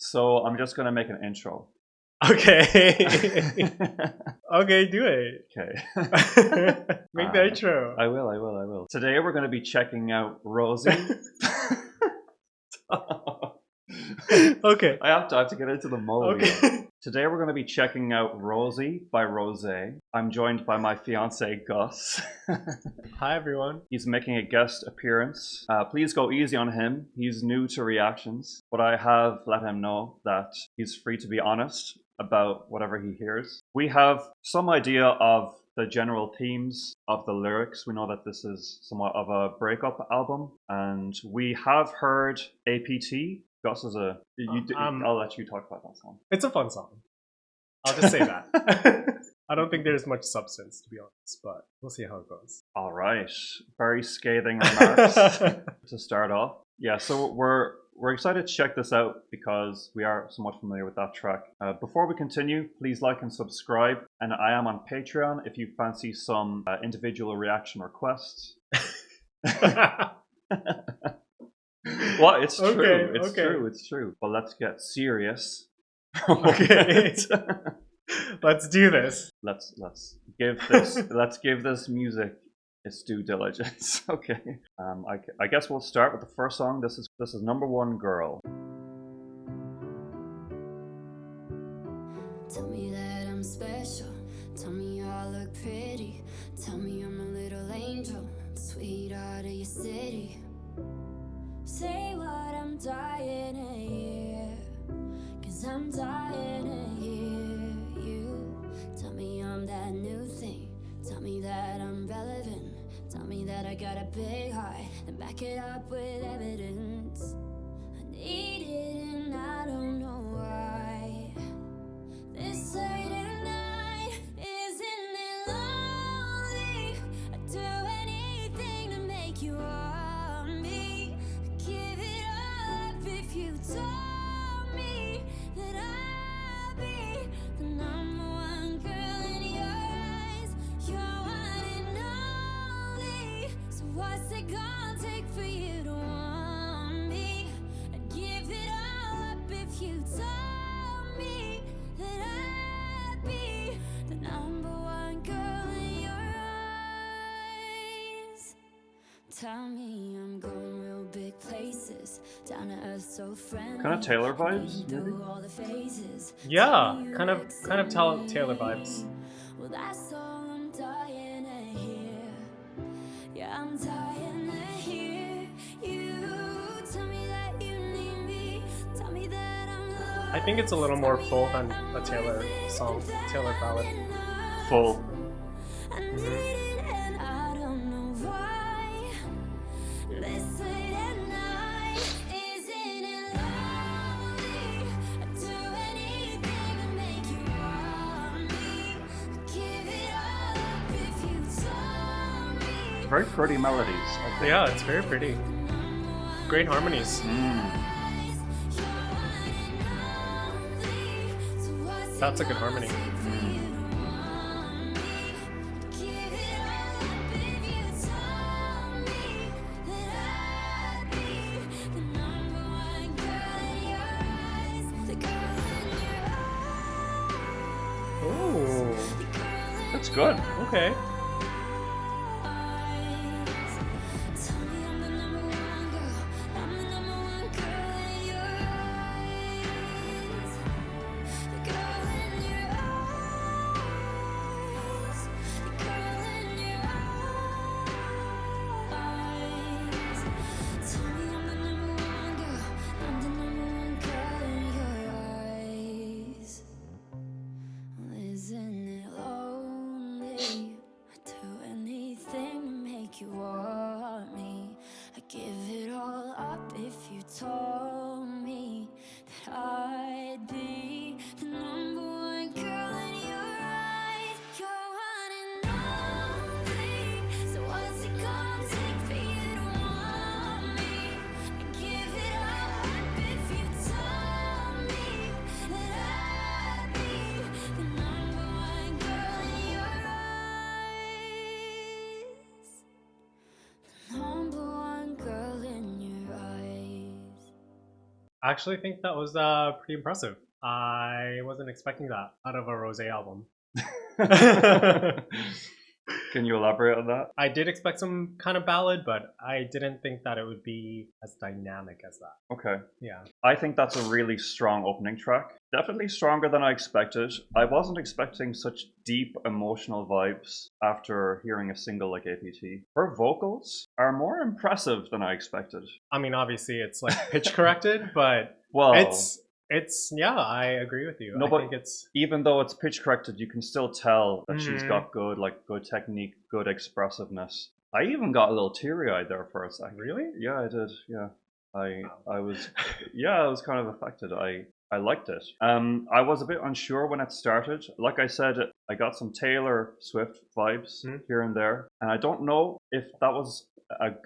So I'm just gonna make an intro. Okay. Okay, do it. Okay. Make the intro. I will. Today we're gonna be checking out Rosie. Okay. I have to get into the mode. Okay. Today we're gonna be checking out Rosie by Rosé. I'm joined by my fiancé Gus. Hi everyone. He's making a guest appearance. Please go easy on him. He's new to reactions, but I have let him know that he's free to be honest about whatever he hears. We have some idea of the general themes of the lyrics. We know that this is somewhat of a breakup album, and we have heard APT. Gus is a... I'll let you talk about that song. It's a fun song. I'll just say that. I don't think there's much substance, to be honest, but we'll see how it goes. All right. Very scathing remarks to start off. Yeah, so we're excited to check this out because we are somewhat familiar with that track. Before we continue, please like and subscribe. And I am on Patreon if you fancy some individual reaction requests. Well, it's true. Okay, it's okay. true. It's true. But let's get serious. Okay. Let's do this. Let's give this music its due diligence. Okay. I guess we'll start with the first song. This is Number One Girl. Tell me that I'm special. Tell me I look pretty. Tell me I'm a little angel, sweetheart of your city. Say what I'm dying to hear, 'cause I'm dying to hear you. Tell me I'm that new thing. Tell me that I'm relevant. Tell me that I got a big heart and back it up with evidence. I need it and I don't know why. This certain night, isn't it lonely? I'd do anything to make you want me. I'd give it up if you told me that I'd be the number one girl in your eyes. You're one and only. So what's it gonna take for you to want me? I'd give it all up if you told me that I'd be the number one girl in your eyes. Tell me I'm going real big places, down to earth so friendly. Kind of Taylor vibes, maybe? Through all the phases. Yeah, kind of Taylor vibes. Well, that's all I'm dying to hear. Yeah, I'm dying to hear you. Tell me that you need me. Tell me that I'm lost. I think it's a little more full than a Taylor song, Taylor ballad. Full. I need it and I don't know why. This late at night, isn't it lonely? I'd do anything to make you want me. I'd give it all up if you told me. Very pretty melodies. I think. Yeah, it's very pretty. Great harmonies. That's a good harmony. Ooh, That's good. okay. I actually think that was pretty impressive. I wasn't expecting that out of a Rosé album. Can you elaborate on that? I did expect some kind of ballad, but I didn't think that it would be as dynamic as that. Okay. Yeah. I think that's a really strong opening track. Definitely stronger than I expected. I wasn't expecting such deep emotional vibes after hearing a single like APT. Her vocals are more impressive than I expected. I mean, obviously it's like pitch corrected, but Well, it's yeah, I agree with you. No, I but think it's even though it's pitch corrected, you can still tell that she's Mhm. got good technique, good expressiveness. I even got a little teary-eyed there for a second. really. Yeah, I did. Yeah, I was I was kind of affected. I liked it. I was a bit unsure when it started. Like I said, I got some Taylor Swift vibes here and there, and I don't know if that was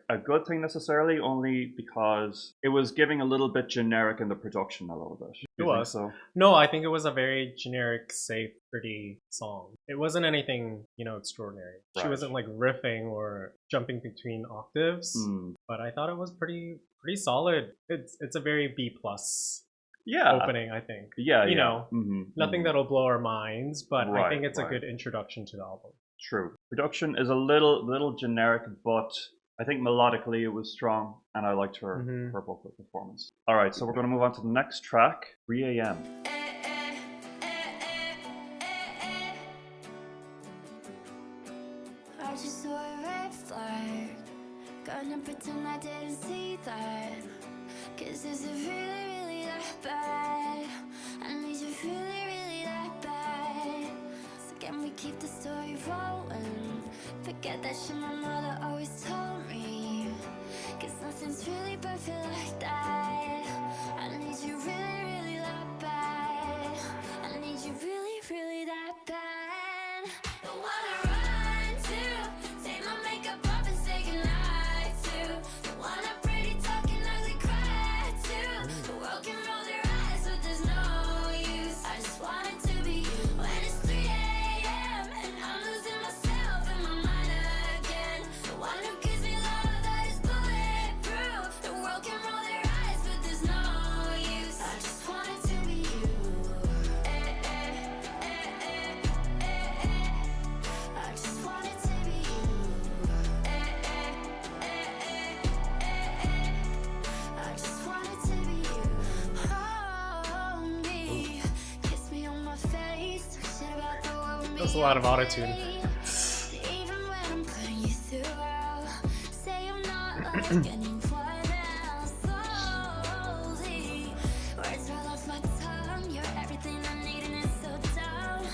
a good thing necessarily, only because it was giving a little bit generic in the production a little bit. It You think was. so? No, I think it was a very generic, safe, pretty song. It wasn't anything, extraordinary. She Right. wasn't like riffing or jumping between octaves, but I thought it was pretty solid. It's a very B plus Yeah. opening, I think. Yeah, You yeah. know, Mhm, Nothing mhm. that'll blow our minds, but I Right, think it's a right. good introduction to the album. True. Production is a little generic, but I think melodically it was strong, and I liked her Mhm. her vocal performance. All right, so we're going to move on to the next track, 3 a.m. I just saw a red flag. Gonna pretend I didn't see that. Cause is it really, really that bad? I need you really, really that bad. So can we keep the story rolling? Forget that shit my mother always told me. Cause nothing's really perfect like that. I need you really, really that bad. I need you really, really that bad. Don't wanna run to, take my makeup off and say goodnight to. Don't wanna pretty talking ugly cry to. The world can roll their eyes but there's no use. I just want it to be you. When it's 3 a.m. and I'm losing myself in my mind again. The one who gives me love that is bulletproof. The world can roll their eyes but there's no use. I just want it to be you. I just want it to be you. I just want it to be you. Hold me, kiss me on my face, talk shit about the world with me. That's a lot of autotune. Even when I'm putting you through, say I'm not like anyone else. Slowly, words roll off my tongue. You're everything I need and it's so dumb.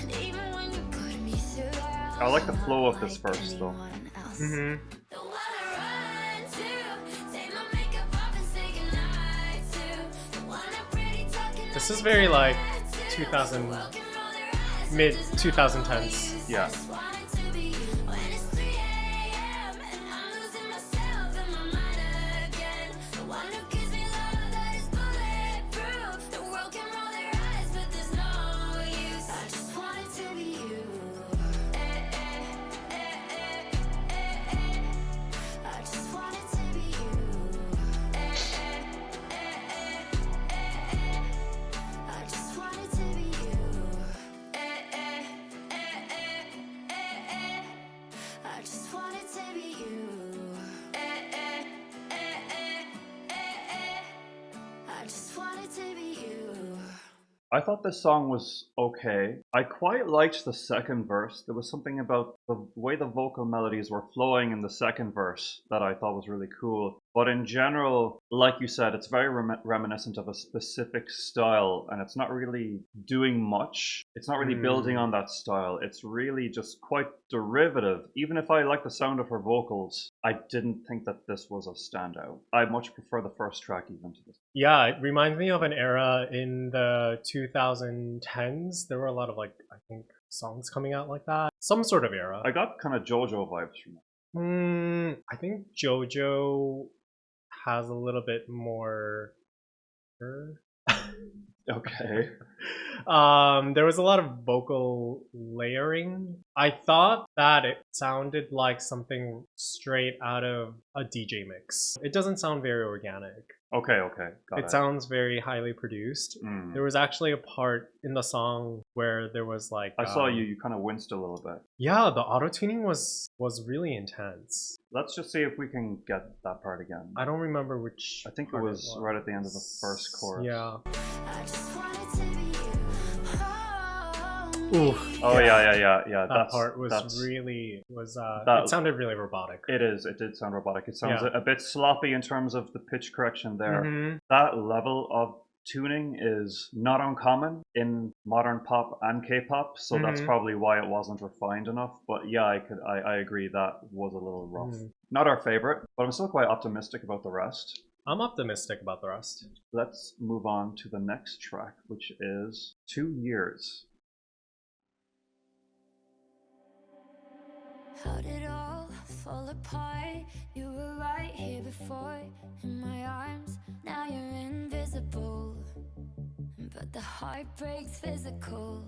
And even when you put me through, I like the flow of this verse though. Mhm. Don't wanna run to, take my makeup off and say goodnight to. Don't wanna pretty talking This like is very like that to. 2000 World can roll their eyes, mid but there's no 2010s. Yeah. I just want it to be you. When it's 3 a.m. and I'm losing myself in my mind again. The one who gives me love that is bulletproof. The world can roll their eyes, but there's no use. I just want it to be you. I just want it to be you. I just want it to be you. I just want it to be you. I just want it to be you. I thought this song was okay. I quite liked the second verse. There was something about the way the vocal melodies were flowing in the second verse that I thought was really cool. But in general, like you said, it's very reminiscent of a specific style, and it's not really doing much. It's not really building on that style. It's really just quite derivative. Even if I like the sound of her vocals, I didn't think that this was a standout. I much prefer the first track even to this. Yeah, it reminds me of an era in the 2010s. There were a lot of I think songs coming out like that. Some sort of era. I got kind of JoJo vibes from it. I think JoJo has a little bit more. Okay. There was a lot of vocal layering. I thought that it sounded like something straight out of a DJ mix. It doesn't sound very organic. Okay, got It it. sounds very highly produced. Mm. There was actually a part in the song where there was like I saw you kind of winced a little bit. Yeah, the auto tuning was really intense. Let's just see if we can get that part again. I don't remember which. I think it part was right at the end of the first chorus. Yeah. I just wanted to be you. Ooh. Oh yeah. That part was that's, really that- it sounded really robotic. It is. It did sound robotic. It sounds Yeah. a bit sloppy in terms of the pitch correction there. Mhm. That level of tuning is not uncommon in modern pop and K-pop, so that's Mhm. probably why it wasn't refined enough. But yeah, I agree that was a little rough. Mhm. Not our favorite, but I'm still quite optimistic about the rest. I'm optimistic about the rest. Let's move on to the next track, which is 2 Years. How did it all fall apart? You were right here before, in my arms. Now you're invisible, but the heartbreak's physical.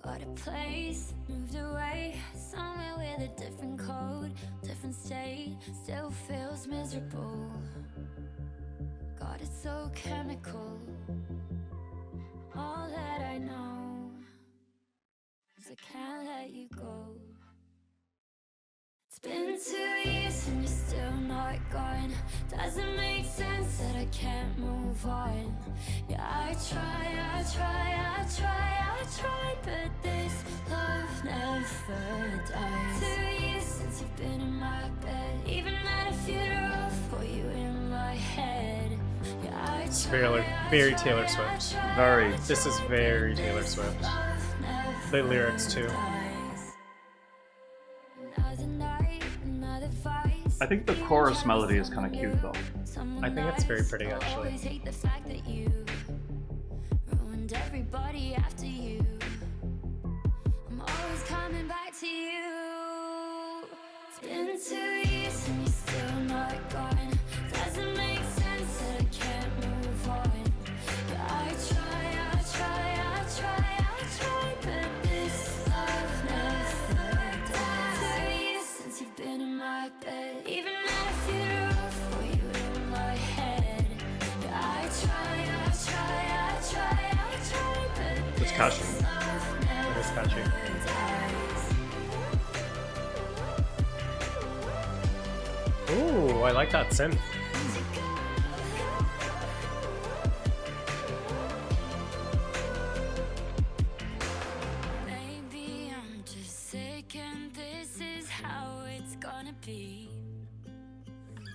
Got a place, moved away, somewhere with a different code, different state, still feels miserable. God, it's so chemical. All that I know is I can't let you go. It's been 2 years and you're still not gone. Doesn't make sense that I can't move on. Yeah, I try, but this love never dies. 2 years since you've been in my bed, even at a funeral for you in my head. Yeah, I It's try, very Taylor Swift. Very. This is very Taylor Swift. The lyrics too. I think the chorus melody is kind of cute though. I think it's very pretty actually. Ruined everybody after you. I'm always coming back to you. It's been 2 years and you're still not gone. Doesn't make sense that I can't move on. Yeah, I try, but this love never dies. 2 years since you've been in my bed, even at a funeral for you in my head. Yeah, I try, but It's catchy. It is catchy. Ooh, I like that synth. Maybe I'm just sick and this is how it's gonna be.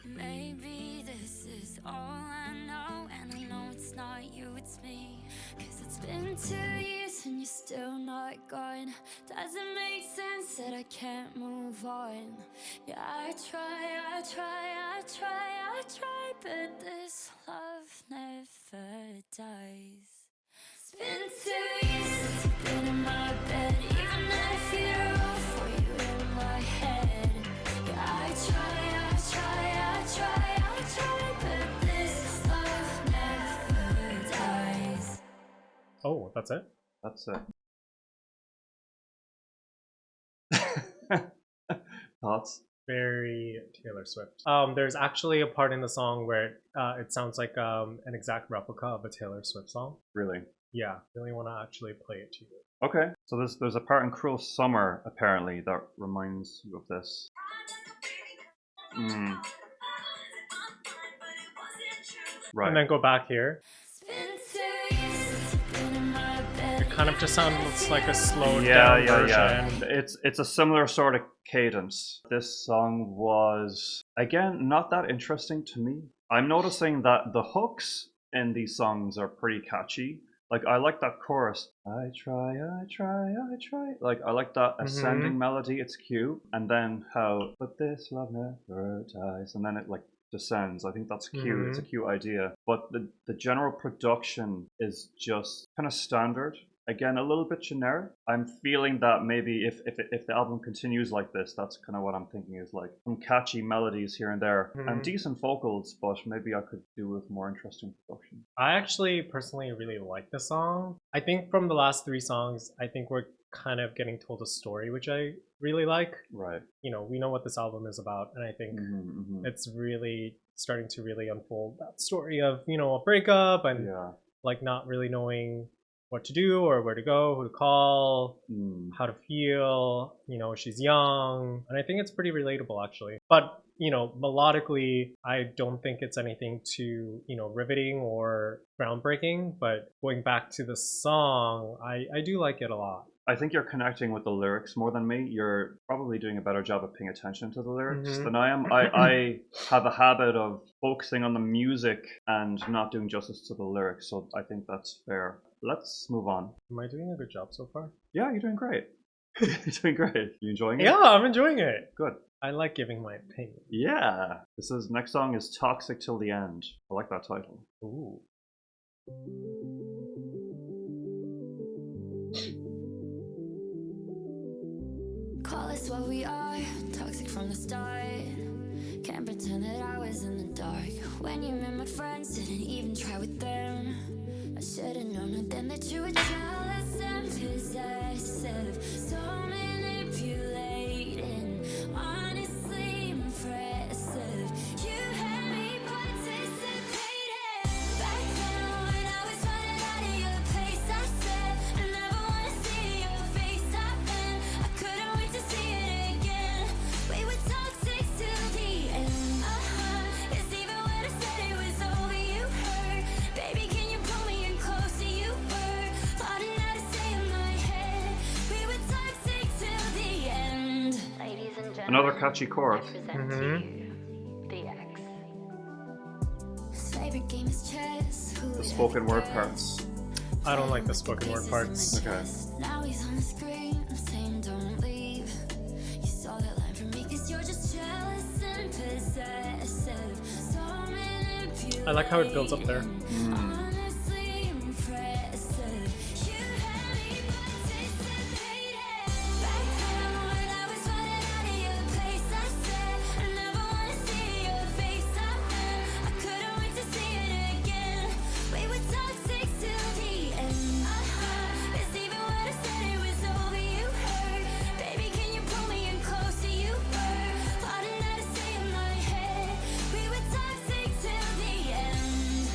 Maybe this is all I know, and I know it's not you, it's me. 'Cause it's been 2 years and you're still not gone. Doesn't make sense that I can't move on. Yeah, I try, but this love never dies. It's been 2 years since you've been in my bed, even at a funeral for you in my head. Yeah, I try, but this love never dies. Oh, that's it? That's it. Thoughts? Very Taylor Swift. There's actually a part in the song where it sounds like an exact replica of a Taylor Swift song. Really? Yeah, really want to actually play it to you. Okay. So there's a part in Cruel Summer apparently that reminds you of this. Right. And then go back here. It's been 2 years since you've been in my bed. It kind of just sounds like a slowed down version. It's a similar sort of cadence. This song was, again, not that interesting to me. I'm noticing that the hooks in these songs are pretty catchy. Like, I like that chorus. I try. Like, I like that ascending melody. It's cute. And then how, but this love never dies. And then it, like, descends. I think that's cute. It's a cute idea. But the general production is just kind of standard. Again, a little bit generic. I'm feeling that maybe if the album continues like this, that's kind of what I'm thinking is like some catchy melodies here and there and decent vocals, but maybe I could do with more interesting production. I actually personally really like the song. I think from the last 3 songs, I think we're kind of getting told a story, which I really like. Right. You know, we know what this album is about, and I think it's really starting to really unfold that story of, you know, a breakup and like not really knowing what to do or where to go, who to call, how to feel. You know, she's young, and I think it's pretty relatable actually. But you know, melodically, I don't think it's anything too, you know, riveting or groundbreaking. But going back to the song, I do like it a lot. I think you're connecting with the lyrics more than me. You're probably doing a better job of paying attention to the lyrics than I am. I have a habit of focusing on the music and not doing justice to the lyrics, so I think that's fair. Let's move on. Am I doing a good job so far? Yeah, you're doing great. You're doing great. You enjoying it? Yeah, I'm enjoying it. Good. I like giving my opinion. Yeah. Next song is Toxic Till the End. I like that title. Ooh. Call us what we are, toxic from the start. Can't pretend that I was in the dark. When you met my friends, didn't even try with them. I should've known then that you were jealous and possessive, so manipulating, honestly impressive. You had me participating. Back then when I was running out of your place, I said I never wanna see your face again. I couldn't wait to see it again. We were toxic till the end. Cause even when I said it was over, you hurt. Baby, can you pull me in closer? You were plotting how to stay in my head. We were toxic till the end. Ladies and gentlemen, Another catchy chorus. I present to you the X. His favorite game is chess. Who The would spoken have word guessed? parts. I don't like the spoken word parts. Okay. Now he's on the screen, I'm saying don't leave. You saw that line from me cause you're just jealous and possessive. So manipulating, I like how it builds up there. honestly impressive. You had me participating. Back then when I was running out of your place, I said I never wanna see your face again. I couldn't wait to see it again. We were toxic till the end. Cause even when I said it was over, you hurt. Baby, can you pull me in closer? You were plotting how to stay in my head. We were toxic till the end.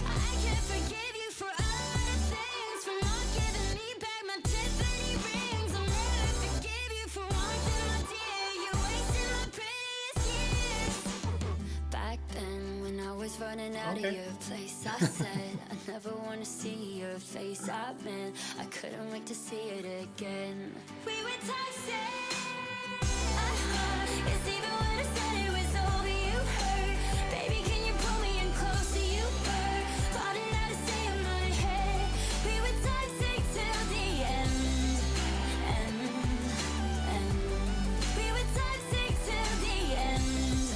I can't forgive you for all the things, for not giving me back my Tiffany rings. I'll never forgive you for wanting my dear. You wasted my prettiest years. Back then when I was running out of your place, I said I never want to see your face. I've been, I couldn't wait to see it again. We were toxic. Cause even when I said it was over, you hurt. Baby, can you pull me in closer? You were plotting how to stay in my head. We were toxic till the end. We were toxic till the end.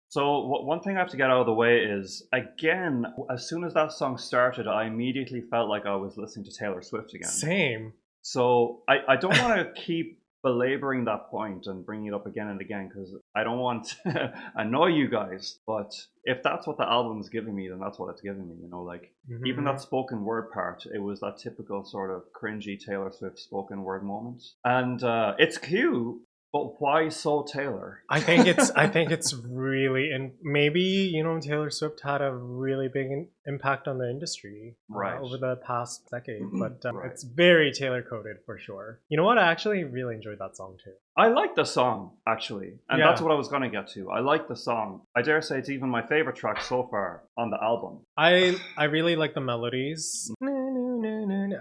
So one thing I have to get out of the way is, again, as soon as that song started, I immediately felt like I was listening to Taylor Swift again. Same. So I don't want to keep belaboring that point and bringing it up again and again, because I don't want to annoy you guys. But if that's what the album's giving me, then that's what it's giving me. You know, like even that spoken word part, it was that typical sort of cringy Taylor Swift spoken word moment. And it's cute, but why so Taylor? I think it's really, and maybe, you know, Taylor Swift had a really big impact on the industry over the past decade, but it's very Taylor coded for sure. You know what? I actually really enjoyed that song too. I like the song, actually, and that's what I was going to get to. I like the song. I dare say it's even my favorite track so far on the album. I really like the melodies.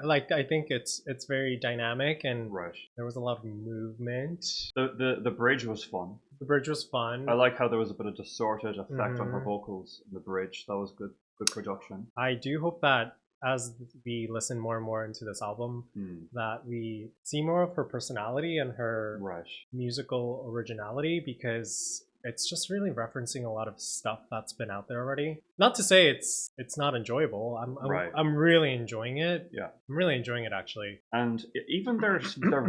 Like, I think it's very dynamic, and there was a lot of movement. The bridge was fun. The bridge was fun. I like how there was a bit of distorted effect on her vocals in the bridge. That was good production. I do hope that as we listen more and more into this album, that we see more of her personality and her musical originality, because it's just really referencing a lot of stuff that's been out there already. Not to say it's not enjoyable. I'm really enjoying it. Yeah, I'm really enjoying it actually. And even their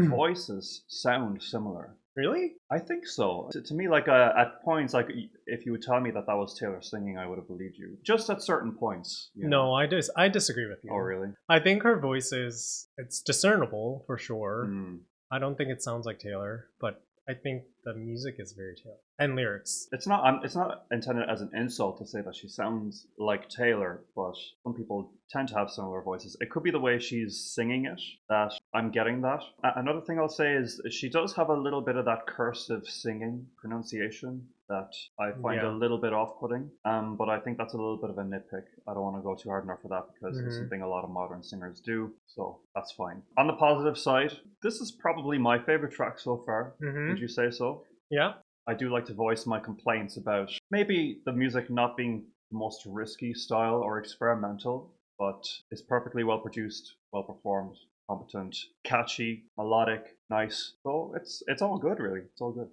voices sound similar. Really? I think so. To me, like at points, like if you would tell me that that was Taylor singing, I would have believed you. Just at certain points. You know? No, I disagree with you. Oh, really? I think her voice it's discernible for sure. Mm. I don't think it sounds like Taylor, but I think the music is very Taylor and lyrics. It's not intended as an insult to say that she sounds like Taylor, but some people tend to have similar voices. It could be the way she's singing it that I'm getting that. Another thing I'll say is she does have a little bit of that cursive singing pronunciation that I find a little bit off-putting, but I think that's a little bit of a nitpick. I don't want to go too hard enough for that because it's something a lot of modern singers do, so that's fine. On the positive side, this is probably my favorite track so far. Would you say so? Yeah. I do like to voice my complaints about maybe the music not being the most risky style or experimental, but it's perfectly well produced, well performed, competent, catchy, melodic, nice. So it's all good, really. It's all good.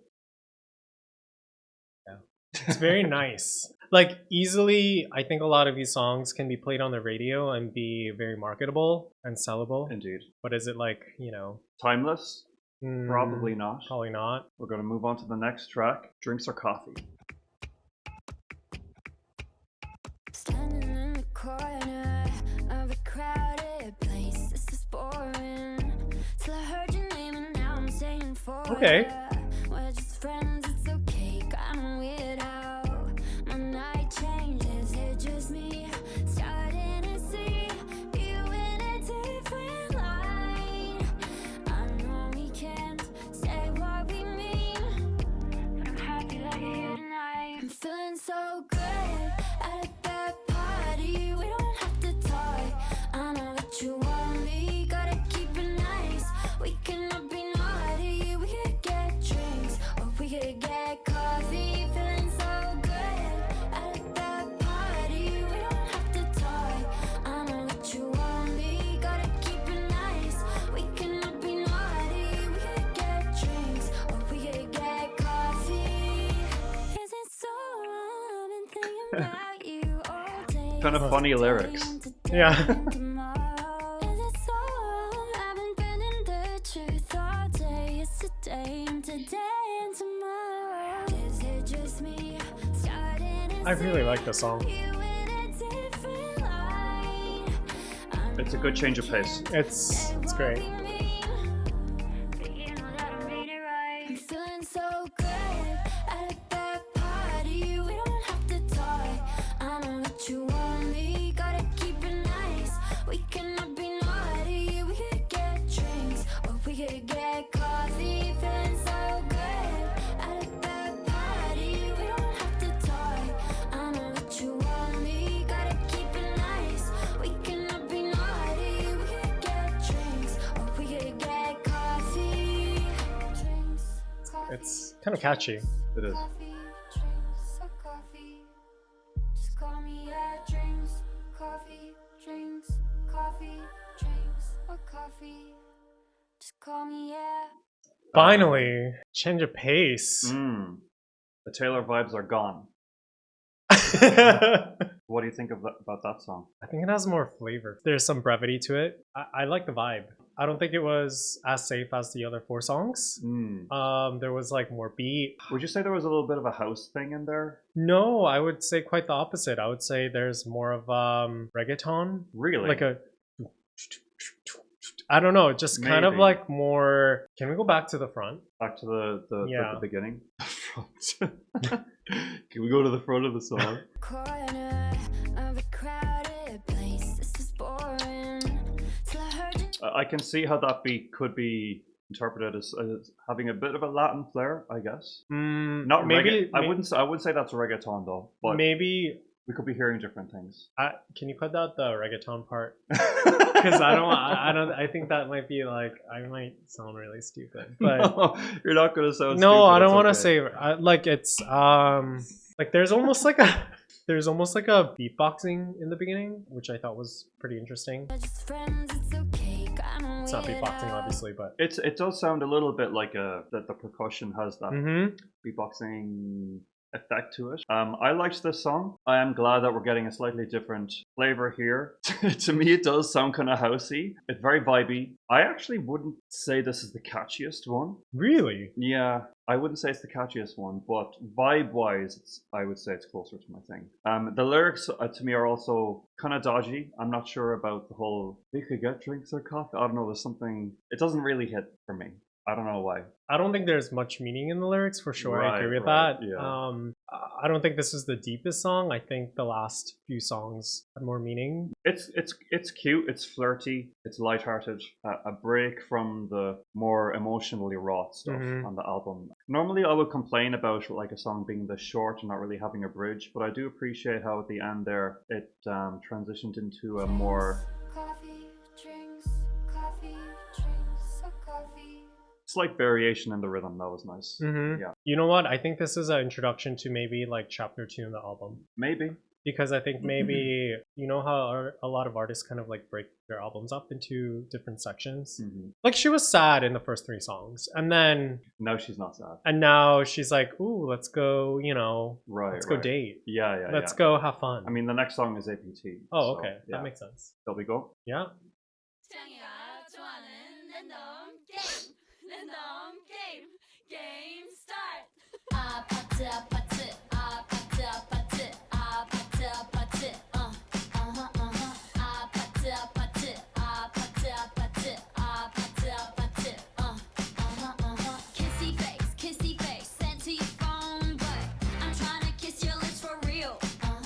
It's very nice. Like, easily, I think a lot of these songs can be played on the radio and be very marketable and sellable. Indeed. But is it like, you know... Timeless? Probably not. Probably not. We're going to move on to the next track, Drinks or Coffee. Standing in the corner of a crowded place. This is boring. Till I heard your name and now I'm saying for Okay. We're just friends, it's okay. Kinda weird how my night changes. It's just me starting to see you in a different light. I know we can't say what we mean, but I'm happy like you're here tonight. I'm feeling so good at a bad party. We don't have to talk. I know what you want me. Gotta keep it nice. We cannot be naughty. We could get drinks or we could get coffee. Feeling so good at a bad party. We don't have to talk. I know what you want me. Gotta keep it nice. We cannot be naughty. We could get drinks or we could get coffee. Is it so wrong? I've been thinking about you all day. Kind of funny lyrics. Yeah. Is it so wrong? I've been bending the truth all day. Yesterday and today and tomorrow. Is it just me starting to I really like the song. see you in a different light? I It's a good change of pace. It's great. I'm feeling so good at a bad party. We don't have to talk. I know what you want me. Gotta keep it nice. We cannot be naughty. We could get drinks or we could get coffee. Feeling so good at a bad party. We don't have to talk. I know what you want me. Gotta keep it nice. We cannot be naughty. We could get drinks or we could get coffee. Drinks, coffee, It's kind of catchy. It is. coffee, drinks, or coffee. Just call me at drinks, coffee, drinks, coffee, drinks, or coffee. Just call me at. Finally, change of pace. The Taylor vibes are gone. What do you think about that song? I think it has more flavor. There's some brevity to it. I like the vibe. I don't think it was as safe as the other 4 songs. There was like more beat. Would you say there was a little bit of a house thing in there? No, I would say quite the opposite. I would say there's more of reggaeton. Really? Like a... I don't know, just kind of Maybe. like more... Can we go back to the front? Back to the Yeah. beginning. Can we go to the front of the song? Corner of a crowded place. This is boring. Till I heard you. I can see how that beat could be interpreted as having a bit of a Latin flair, I guess. Not maybe. I wouldn't say that's reggaeton though, but Maybe. we could be hearing different things. Can you cut out the reggaeton part? Because I think that might be like, I might sound really stupid. But No, you're not gonna sound. no, stupid, I don't that's want to okay. say like it's like there's almost like a beatboxing in the beginning, which I thought was pretty interesting. We're just friends, it's okay. Kinda It's not weird beatboxing, how obviously, but It does sound a little bit like that the percussion has that mm-hmm. beatboxing effect to it. I liked this song. I am glad that we're getting a slightly different flavor here. To me, it does sound kind of housey. It's very vibey. I actually wouldn't say this is the catchiest one. Really? Yeah, I wouldn't say it's the catchiest one, but vibe-wise, I would say it's closer to my thing. The lyrics to me are also kind of dodgy. I'm not sure about the whole, we could get drinks or coffee. I don't know, there's something, it doesn't really hit for me. I don't know why. I don't think there's much meaning in the lyrics, for sure. Right, I agree with right, that. yeah. I don't think this is the deepest song. I think the last few songs had more meaning. It's cute. It's flirty. It's lighthearted. A break from the more emotionally raw stuff on the album. Normally, I would complain about like a song being this short and not really having a bridge, but I do appreciate how at the end there it transitioned into a more slight variation in the rhythm. That was nice. Yeah. You know what? I think this is an introduction to maybe like chapter 2 in the album. Maybe. Because I think maybe, you know how a lot of artists kind of like break their albums up into different sections? Like she was sad in the first 3 songs. And then... No, she's not sad. And now she's like, ooh, let's go, you know, let's go date. Yeah, Let's go have fun. I mean, the next song is APT. Oh, okay. That makes sense. Shall we go? Yeah. Game start.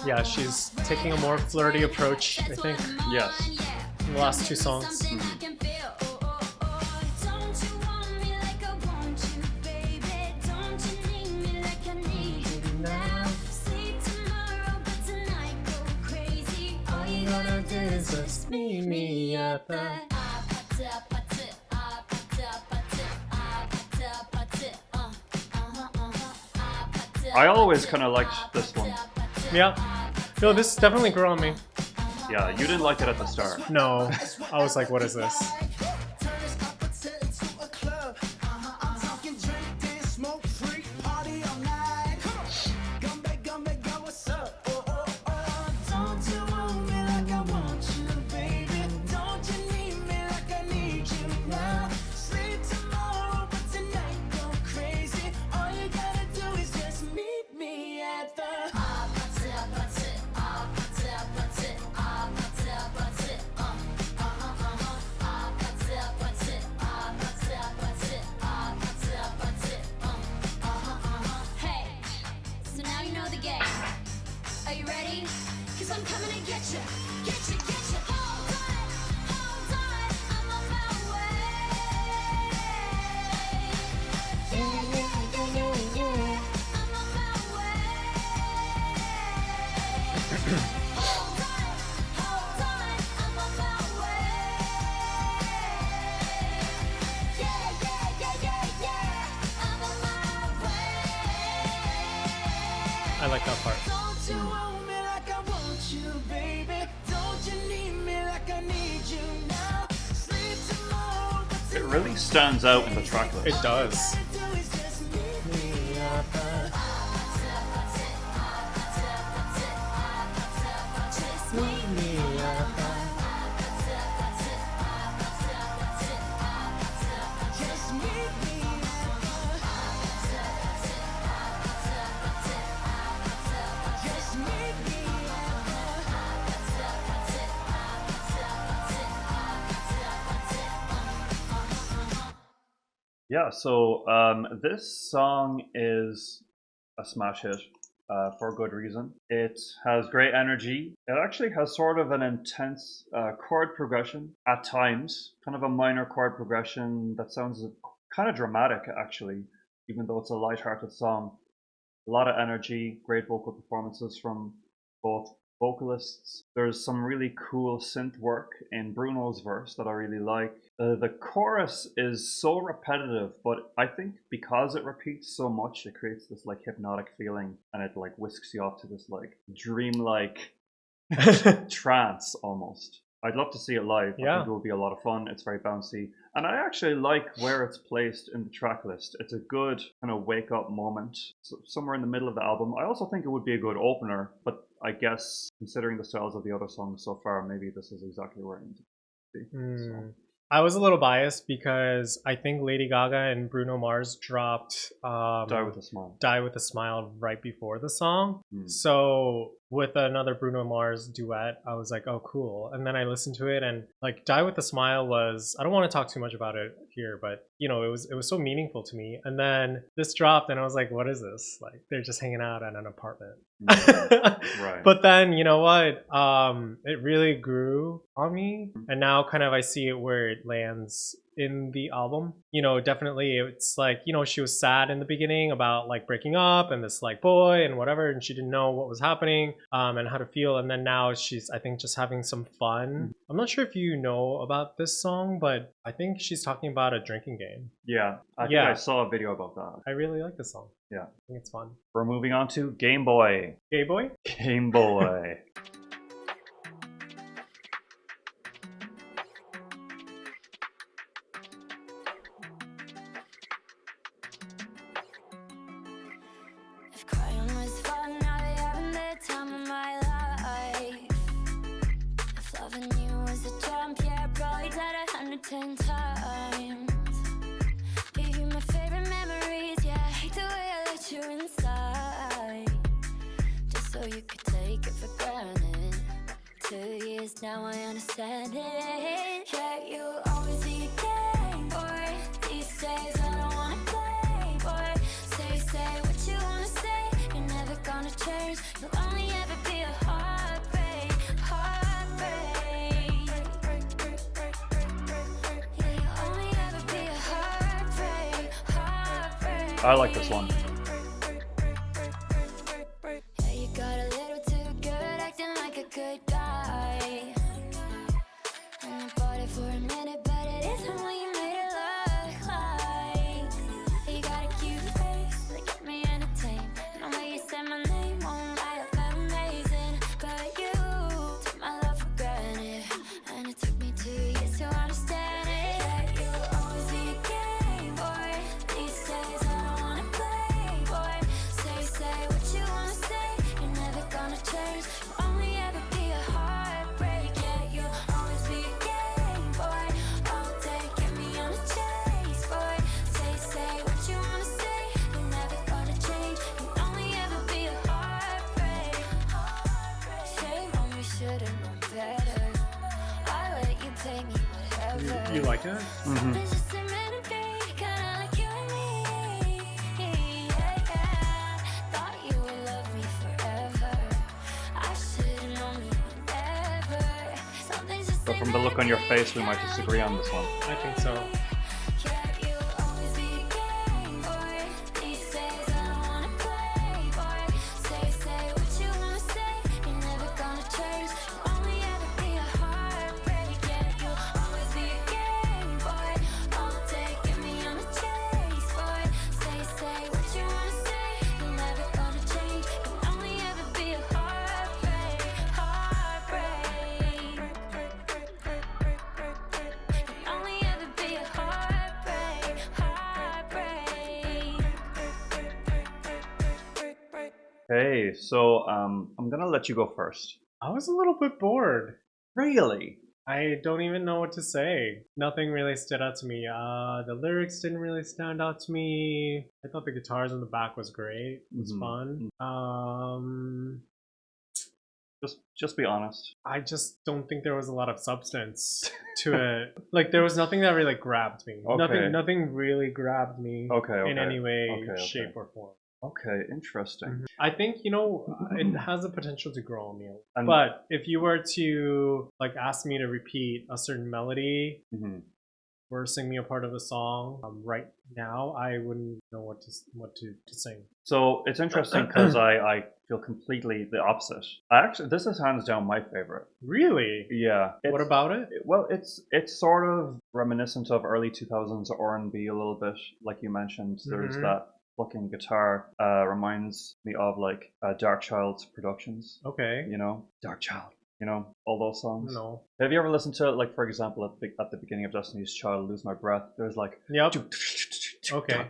Yeah, she's taking a more flirty approach, I think. Yes. In the last 2 songs. Just meet me at the... I always kind of liked this one. Yeah. No, this definitely grew on me. Yeah, you didn't like it at the start. No. I was like, what is this? I like that part. It really stands out in the track list. It does. Yeah, so this song is a smash hit for a good reason. It has great energy. It actually has sort of an intense chord progression at times, kind of a minor chord progression that sounds kind of dramatic actually, even though it's a light-hearted song. A lot of energy, great vocal performances from both vocalists. There's some really cool synth work in Bruno's verse that I really like. The chorus is so repetitive, but I think because it repeats so much, it creates this like hypnotic feeling, and it like whisks you off to this like dreamlike trance almost. I'd love to see it live. I think it would be a lot of fun. It's very bouncy. And I actually like where it's placed in the track list. It's a good kind of wake up moment, somewhere in the middle of the album. I also think it would be a good opener, but I guess considering the styles of the other songs so far, maybe this is exactly where it needs to be. So. I was a little biased because I think Lady Gaga and Bruno Mars dropped Die with a Smile. Die with a Smile right before the song. So with another Bruno Mars duet, I was like, oh, cool. And then I listened to it, and like Die with a Smile was, I don't want to talk too much about it here, but you know, it was so meaningful to me. And then this dropped and I was like, what is this? Like they're just hanging out at an apartment. Right. But then, you know what? It really grew on me, and now kind of I see it where it lands in the album. You know, definitely it's like, you know, she was sad in the beginning about like breaking up and this like boy and whatever, and she didn't know what was happening and how to feel. And then now she's, I think, just having some fun. I'm not sure if you know about this song, but I think she's talking about a drinking game. Yeah, I think I saw a video about that. I really like this song. Yeah, I think it's fun. We're moving on to Game Boy. Gay boy? Game Boy. If crying was fun, now they having the time of my life. If loving you was a jump, yeah, I probably died 110 times. Gave you my favorite memories, yeah, I hate the way I let you inside. Just so you could take it for granted. 2 years now, I understand it. Yeah, you'll always be a game boy. These days I don't wanna play, boy. Say what you wanna say. You're never gonna change. You'll only ever be a heartbreak. Yeah, you'll only ever be a heartbreak. I like this one. Yeah, you got a little too good, acting like a good guy. And I bought it for a minute, but it isn't what you made it look like. You got a cute face that kept me entertained. And the way you said my name won't lie, I felt amazing. But you took my love for granted, and it took me 2 years to understand it. Yeah, you'll always be a game boy. These days I don't wanna play, boy. Say what you wanna say. You're never gonna change. You'll only ever be a heartbreak. Yeah, you'll always be a game boy. All day, get me on a chase, boy. Say what you wanna say. You're never gonna change. You'll only ever be a heartbreak. Shame on me, should've known better. I let you play me whatever. You like it? It's just a meant to be, kinda like you and me. Yeah. Thought you would love me forever. I should've known you would never. Something's just But from the look on your face, we might disagree on this one. I think so. Yeah, you'll always be a game boy. These days I don't wanna play, boy. Say what you wanna say. You're never gonna change. You'll only ever be a heartbreak. Yeah, you'll always be a game boy. All day, get me on a chase, boy. Say what you wanna say. You're never gonna change. You'll only ever be a heartbreak. You'll only ever be a heartbreak. Okay, so I'm gonna let you go first. I was a little bit bored. Really? I don't even know what to say. Nothing really stood out to me. The lyrics didn't really stand out to me. I thought the guitars in the back was great. It was fun. Just be honest. I just don't think there was a lot of substance to it. Like there was nothing that really grabbed me. Okay. Nothing really grabbed me Okay. in any way, Okay. shape, or form. Okay, interesting. I think, you know, it has the potential to grow on me. And- But if you were to like ask me to repeat a certain melody or sing me a part of the song right now, I wouldn't know what to sing. So it's interesting because I feel completely the opposite. This is hands down my favorite. Really? Yeah. What about it? Well, it's sort of reminiscent of early 2000s R&B a little bit, like you mentioned. There's that plucking guitar. Reminds me of like Dark Child's productions. Okay. You know, Dark Child. You know, all those songs. No. Have you ever listened to it? Like, for example, at the beginning of Destiny's Child, Lose My Breath, there's like, yep. Okay.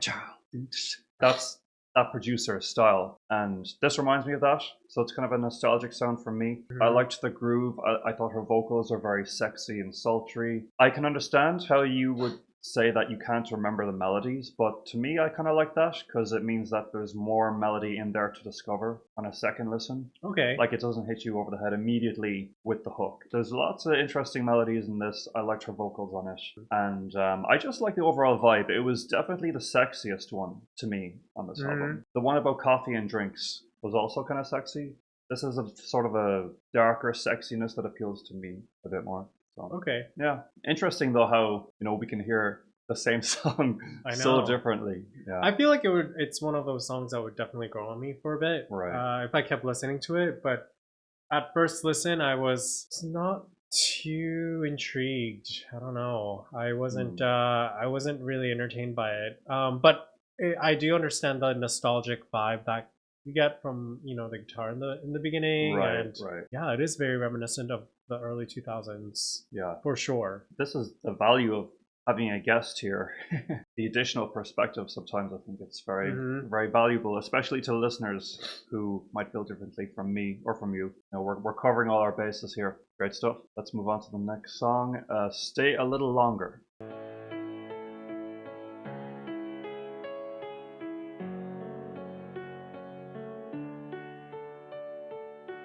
That's that producer style, and this reminds me of that. So it's kind of a nostalgic sound for me. I liked the groove. I thought her vocals are very sexy and sultry. I can understand how you would say that you can't remember the melodies, but to me I kind of like that because it means that there's more melody in there to discover on a second listen. Okay. Like it doesn't hit you over the head immediately with the hook. There's lots of interesting melodies in this. I liked her vocals on it, and I just like the overall vibe. It was definitely the sexiest one to me on this album. The one about coffee and drinks was also kind of sexy. This is a sort of a darker sexiness that appeals to me a bit more. So, okay. Yeah. Interesting though how, you know, we can hear the same song so differently. Yeah. I feel like it's one of those songs that would definitely grow on me for a bit. Right. If I kept listening to it, but at first listen I was not too intrigued. I don't know. I wasn't really entertained by it. But I do understand the nostalgic vibe that you get from, you know, the guitar in the beginning. Right. Yeah, it is very reminiscent of the early 2000s. Yeah, for sure. This is the value of having a guest here. The additional perspective, sometimes I think it's very very valuable, especially to listeners who might feel differently from me or from you. You know, we're covering all our bases here. Great stuff. Let's move on to the next song, Stay a Little Longer.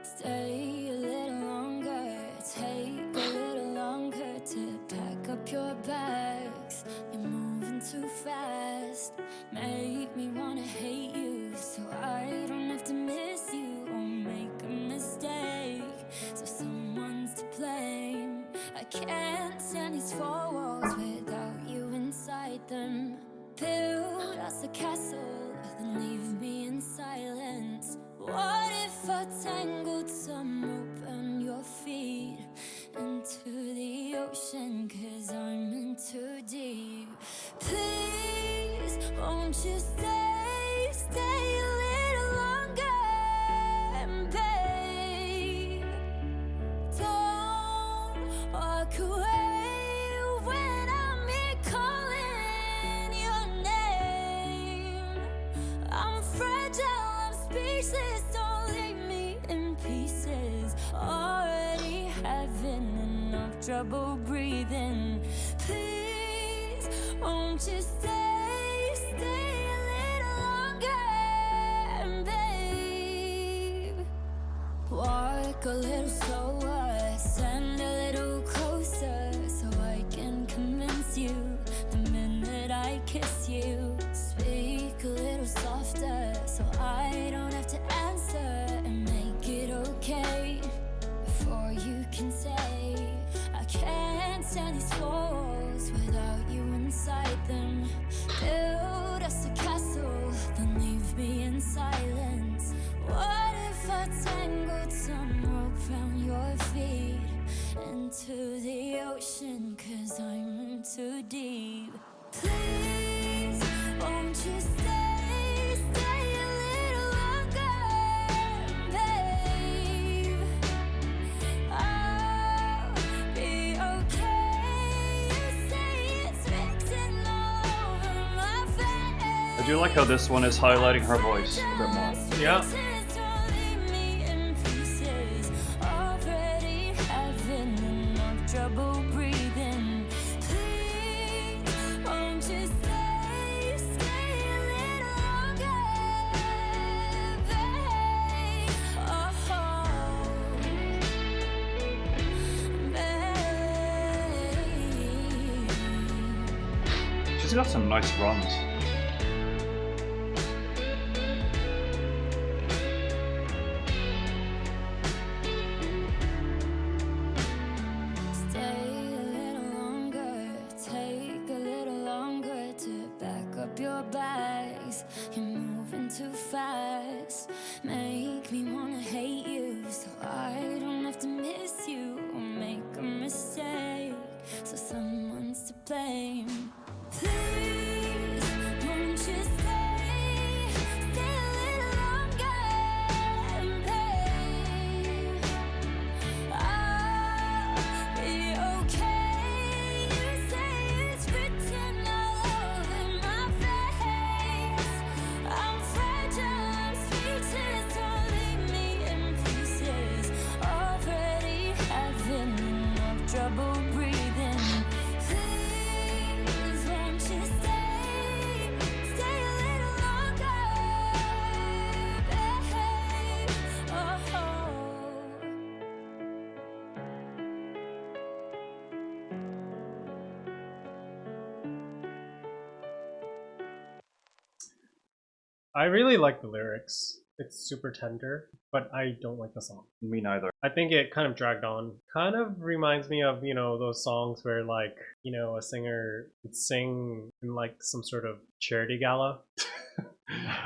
Stay a little longer, take a little longer to pack up your bags. You're moving too fast, make me wanna hate you, so I don't have to miss you or make a mistake. So someone's to blame. I can't stand these four walls without you inside them. Build us a castle, then leave me in silence. What if I tangled some rope on your feet into the ocean, 'cause I'm in too deep. Please, won't you stay a little longer, and babe, don't walk away when I'm here calling your name. I'm fragile, I'm speechless, don't leave me in pieces. Already having enough trouble breathing. Please, won't you stay a little longer, babe? Walk a little slower, stand a little closer, so I can convince you the minute I kiss you. Speak a little softer, so I don't have to answer, and make it okay before you can say I can't stand these walls without you inside them. Build us a castle, then leave me in silence. What if I tangled some rope around your feet into the ocean, 'cause I'm in too deep. Please, won't you stay a little longer, babe? I'll be okay. You say it's written all over my face. I do like how this one is highlighting her voice a bit more. Yeah. Don't leave me in pieces. Already having enough trouble breathing. Please, won't you stay a little longer, babe? Oh, babe. She's got some nice runs. Stay a little longer, take a little longer to back up your bags. You're moving too fast, make me wanna hate you, so I don't have to miss you or make a mistake. So someone's to blame. Please, won't you stay a little longer, babe? I really like the lyrics. It's super tender, but I don't like the song. Me neither. I think it kind of dragged on. Kind of reminds me of, those songs where like, a singer would sing in like some sort of charity gala.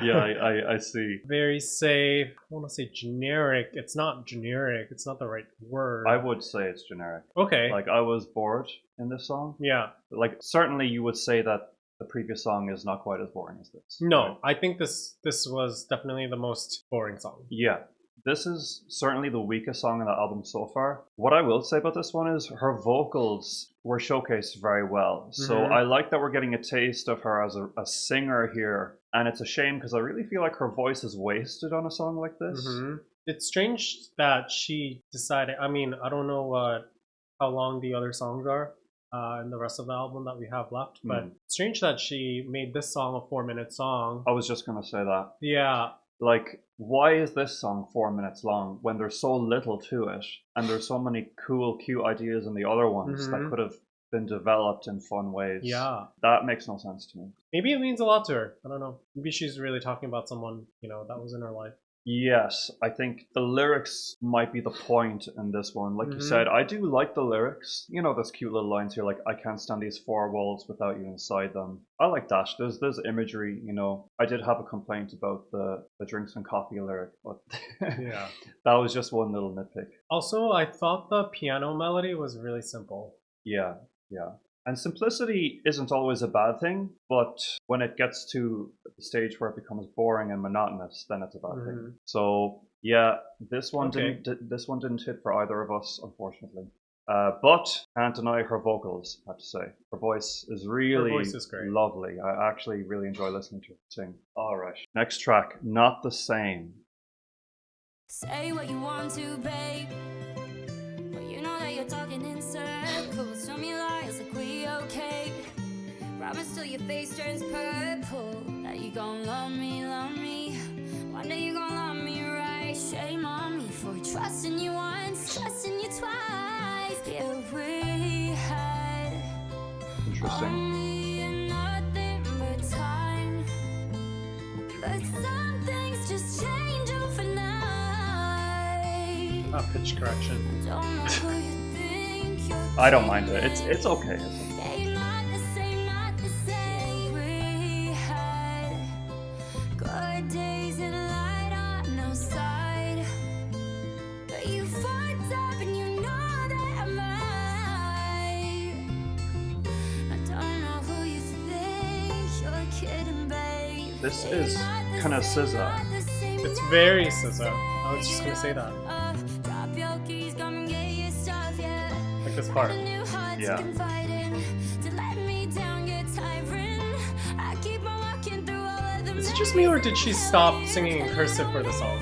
Yeah, I see. Very safe. I want to say generic. It's not generic. It's not the right word. I would say it's generic. Okay. Like, I was bored in this song. Yeah. Like, certainly you would say that the previous song is not quite as boring as this. No, right? I think this was definitely the most boring song. Yeah. This is certainly the weakest song on the album so far. What I will say about this one is her vocals were showcased very well. So I like that we're getting a taste of her as a singer here. And it's a shame because I really feel like her voice is wasted on a song like this. It's strange that she decided, I mean, I don't know how long the other songs are in the rest of the album that we have left, but it's strange that she made this song a 4-minute song. I was just going to say that. Yeah. Like, why is this song 4 minutes long when there's so little to it and there's so many cool, cute ideas in the other ones that could have been developed in fun ways? Yeah. That makes no sense to me. Maybe it means a lot to her. I don't know. Maybe she's really talking about someone, that was in her life. Yes, I think the lyrics might be the point in this one. Like you said, I do like the lyrics. There's cute little lines here like, I can't stand these four walls without you inside them. I like that. There's imagery, I did have a complaint about the drinks and coffee lyric, but yeah, that was just one little nitpick. Also, I thought the piano melody was really simple. Yeah. And simplicity isn't always a bad thing, but when it gets to the stage where it becomes boring and monotonous, then it's a bad thing. So yeah, this one didn't hit for either of us, unfortunately. But can't deny her vocals, I have to say. Her voice is really great. Lovely. I actually really enjoy listening to her sing. All right, next track, Not the Same. Say what you want to, babe. You're talking in circles. Show me lies like we okay. Promise till your face turns purple that you gon' love me. One day you gon' love me right. Shame on me for trusting you once, trusting you twice. Yeah, we had only nothing but time, but some things just change overnight. Pitch correction. Don't know who you I don't mind it. It's okay. not the same. We had good days and light on no side, but you fucked up and you know that I'm right. I don't know who you think you're kidding, babe. This is kind of SZA. It's very SZA. I was just gonna say that. Like this part. Yeah. Is it just me or did she stop singing in cursive for the song?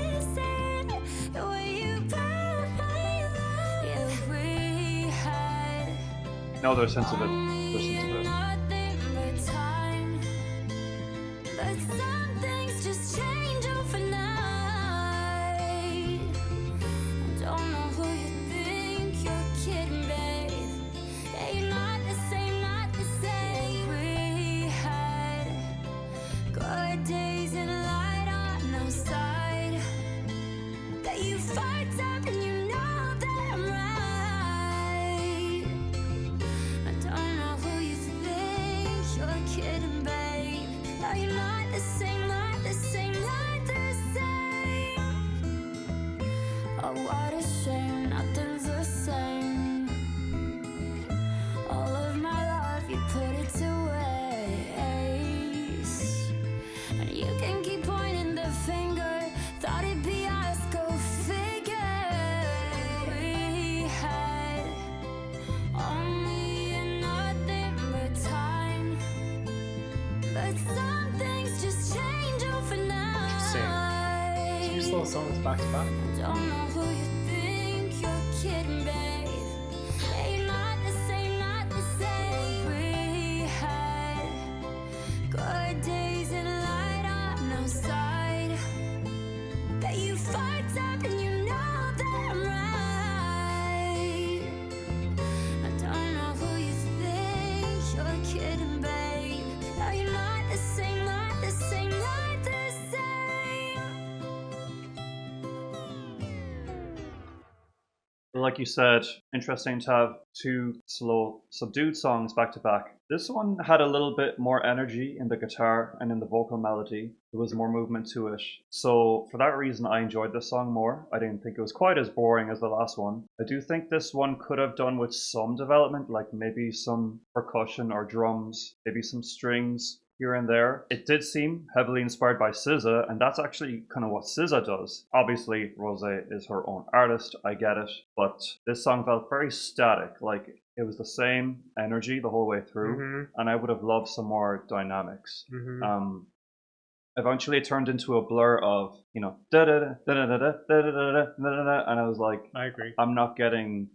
No, there's hints of it. Oh, what a shame, nothing's the same. All of my love, you put it to waste. And you can keep pointing the finger, thought it'd be us, go figure. We had only nothing but time, but some things just change overnight. Interesting. Two slow songs back to back. Don't know who you think you're kidding, babe. Ain't not the same. We had good days and light on no side, but you fucked up and you know that I'm right. I don't know who you think you're kidding, babe. No, you're not the same, not the same. Like you said, interesting to have two slow, subdued songs back to back. This one had a little bit more energy in the guitar and in the vocal melody. There was more movement to it. So for that reason, I enjoyed this song more. I didn't think it was quite as boring as the last one. I do think this one could have done with some development, like maybe some percussion or drums, maybe some strings here and there. It did seem heavily inspired by SZA, and that's actually kind of what SZA does. Obviously, Rosé is her own artist, I get it, but this song felt very static, like it was the same energy the whole way through, and I would have loved some more dynamics. Eventually it turned into a blur of, you know, da da da da da da da da da da, and I was like, I agree. I'm not getting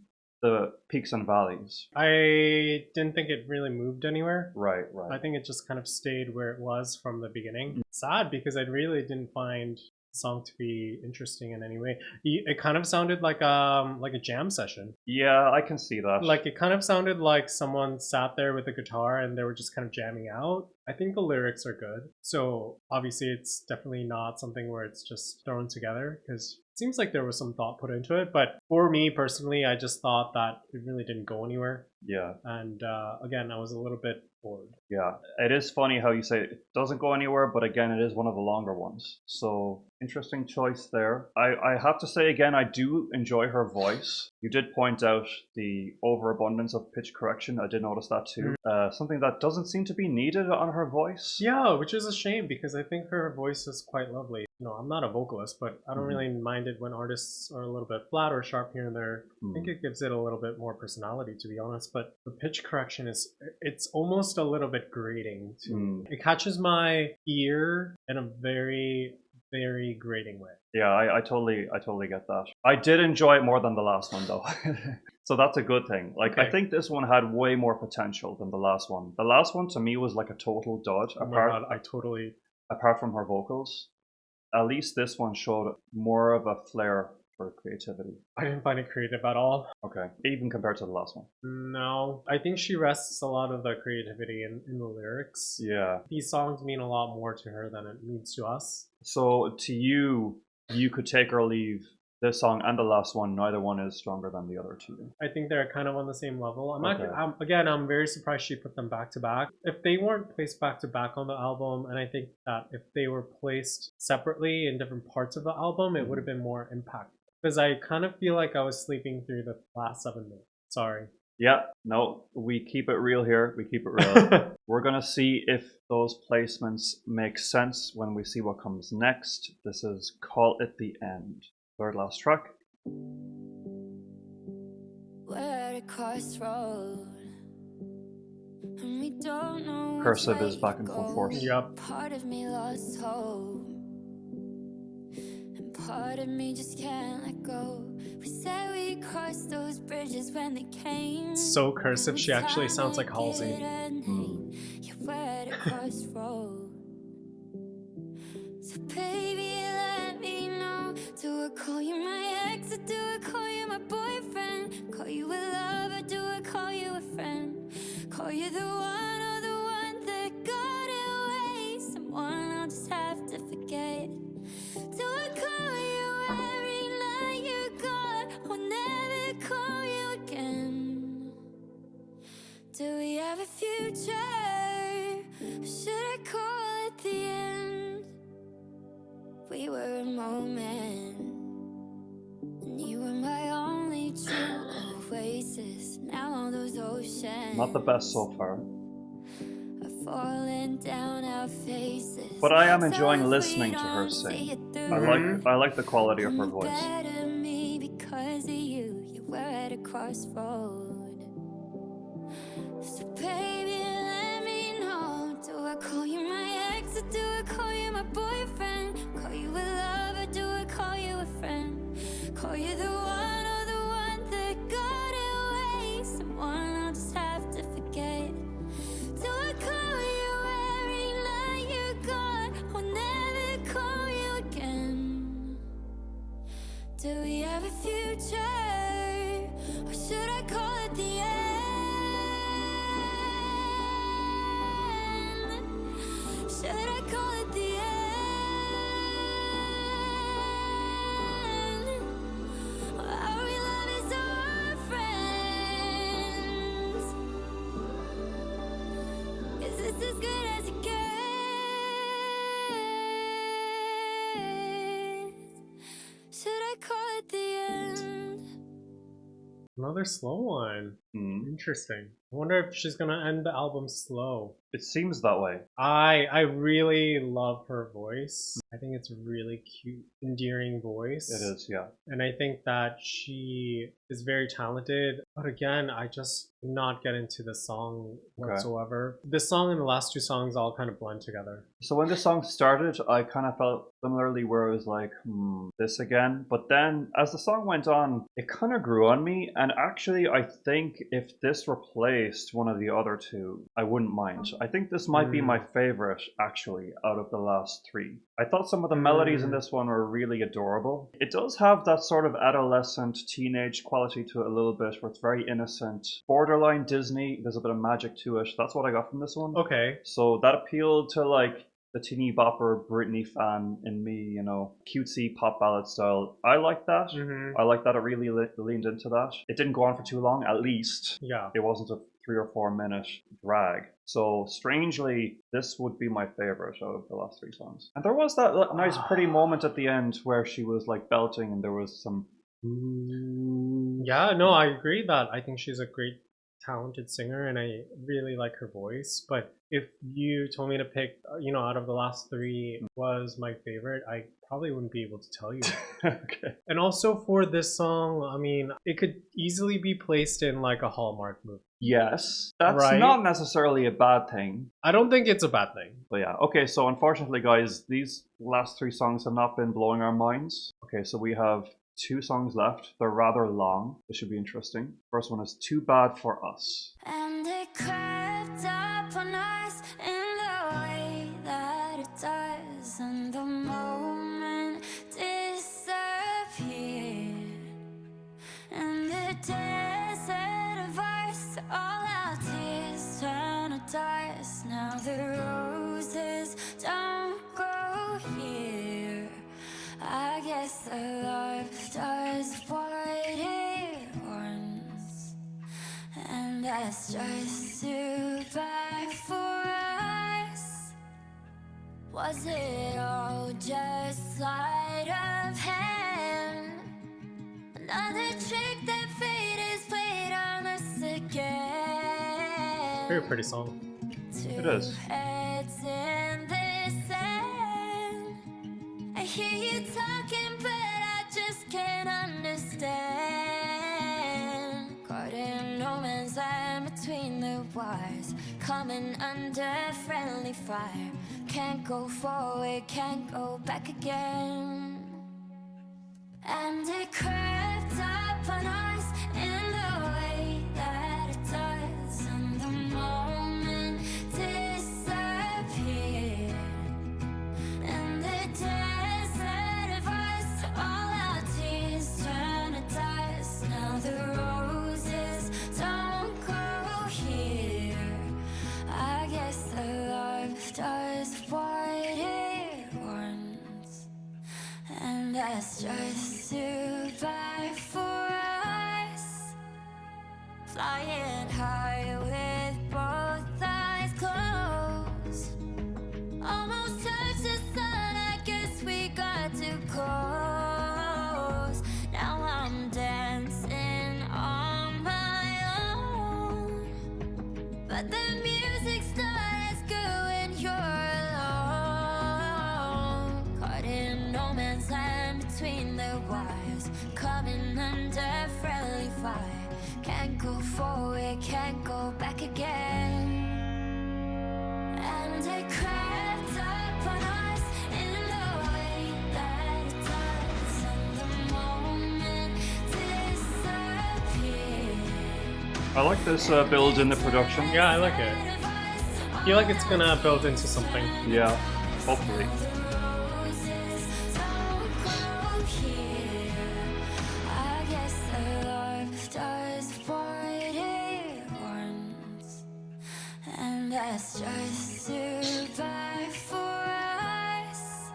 the peaks and valleys. I didn't think it really moved anywhere. Right. I think it just kind of stayed where it was from the beginning. Sad because I really didn't find the song to be interesting in any way. It kind of sounded like a jam session. Yeah, I can see that. Like it kind of sounded like someone sat there with a guitar and they were just kind of jamming out. I think the lyrics are good. So obviously it's definitely not something where it's just thrown together, because it seems like there was some thought put into it. But for me personally, I just thought that it really didn't go anywhere. Yeah. And again, I was a little bit bored. Yeah. It is funny how you say it doesn't go anywhere, but again, it is one of the longer ones. So interesting choice there. I have to say again, I do enjoy her voice. You did point out the overabundance of pitch correction. I did notice that too. Something that doesn't seem to be needed on her voice. Yeah, which is a shame because I think her voice is quite lovely. You know, I'm not a vocalist, but I don't really mind it when artists are a little bit flat or sharp here and there. I think it gives it a little bit more personality, to be honest. But the pitch correction it's almost a little bit grating to me. It catches my ear in a very, very grating way. Yeah, I totally get that. I did enjoy it more than the last one though. So that's a good thing. Like, okay. I think this one had way more potential than the last one. The last one to me was like a total dud. Apart from her vocals. At least this one showed more of a flair for creativity. I didn't find it creative at all. Okay. Even compared to the last one. No. I think she rests a lot of the creativity in the lyrics. Yeah. These songs mean a lot more to her than it means to us. So to you could take or leave this song and the last one. Neither one is stronger than the other two. I think they're kind of on the same level. I'm very surprised she put them back to back. If they weren't placed back to back on the album, and I think that if they were placed separately in different parts of the album, it would have been more impactful. Because I kind of feel like I was sleeping through the last 7 minutes. Sorry. Yeah, no, we keep it real here. We keep it real. We're going to see if those placements make sense when we see what comes next. This is Call It The End. Third last track. We're at a crossroad, and we don't know. Cursive is back in full force. Yep. Part of me lost hope, and part of me just can't let go. We said we crossed those bridges when they came. So cursive, she actually sounds like Halsey. Yeah, we're at a crossroad. So baby, let me know. Do I call you my ex, or do I call you my boyfriend? Call you a lover, do I call you a friend? Call you the one, or the one that got away? Someone I'll just have to forget. Do I call you every night you're gone? I'll never call you again. Do we have a future? Or should I call it the end? We were a moment, and you were my only true oasis. Now all those oceans Not the best so far. are falling down our faces. But I am enjoying listening to her sing. I like the quality of her voice. Better me because of you. You were at a crossroad. So baby, let me know. Do I call you my ex, or do I call you my boyfriend? Call you a lover, do I call you a friend? Call you the one, or the one that got away? Someone I'll just have to forget. Do I call you every night you're gone? I'll never call you again. Do we have a future? Or should I call it the end? Should I call it the end? Our love is over. Another slow one. Interesting. I wonder if she's gonna end the album slow. It seems that way. I really love her voice. I think it's a really cute, endearing voice. It is, yeah. And I think that she is very talented. But again, I just not get into the song whatsoever. Okay. This song and the last two songs all kind of blend together. So when the song started, I kind of felt similarly where I was like, this again. But then as the song went on, it kind of grew on me. And actually, I think if this replaced one of the other two, I wouldn't mind. I think this might be my favorite, actually, out of the last three. I thought some of the melodies in this one were really adorable. It does have that sort of adolescent teenage quality to it a little bit, where it's very innocent. Borderline Disney, there's a bit of magic to it. That's what I got from this one. Okay. So that appealed to like the teeny bopper Britney fan in me, you know, cutesy pop ballad style. I like that. I like that it really leaned into that. It didn't go on for too long, at least. Yeah. It wasn't a 3 or 4 minute drag. So strangely, this would be my favorite out of the last three songs. And there was that nice pretty moment at the end where she was like belting and there was some... Yeah, no, I agree that I think she's a great talented singer and I really like her voice. But if you told me to pick, you know, out of the last three was my favorite, I probably wouldn't be able to tell you. Okay. And also for this song, I mean, it could easily be placed in like a Hallmark movie. Yes, that's not necessarily a bad thing. I don't think it's a bad thing. But yeah, okay, so unfortunately, guys, these last three songs have not been blowing our minds. Okay, so we have 2 songs left. They're rather long. This should be interesting. First one is Too Bad for Us. And it crept up on us in the way that it does, and the moment disappeared, and the desert of us, all our tears turn to dust. Now the roses don't grow here. I guess the life does what it wants, and that's just too bad for us. Was it all just sleight of hand? Another trick that fate has played on us again. Very pretty song. It is. Heads in the sand. I hear you talking, but I just can't understand. Caught in no man's land between the wires, coming under friendly fire. Can't go forward, can't go back again. And it crept up on us in the way that it does, and the moment disappeared, and the desert of us, all our tears turn to dust. Now the roses don't grow here. I guess the life does what it wants, and that's just too bad for us. Flying high with both eyes closed, almost touched the sun, I guess we got too close. Now I'm dancing on my own, but the music's not as good when you're alone. Caught in no man's land between the wires, coming under friendly fire. Can't go forward, can't go back again. And it crept up on us in the way that it does, and the moment disappeared. I like this build in the production. Yeah, I like it. I feel like it's gonna build into something. Yeah, hopefully. That's just too bad for us.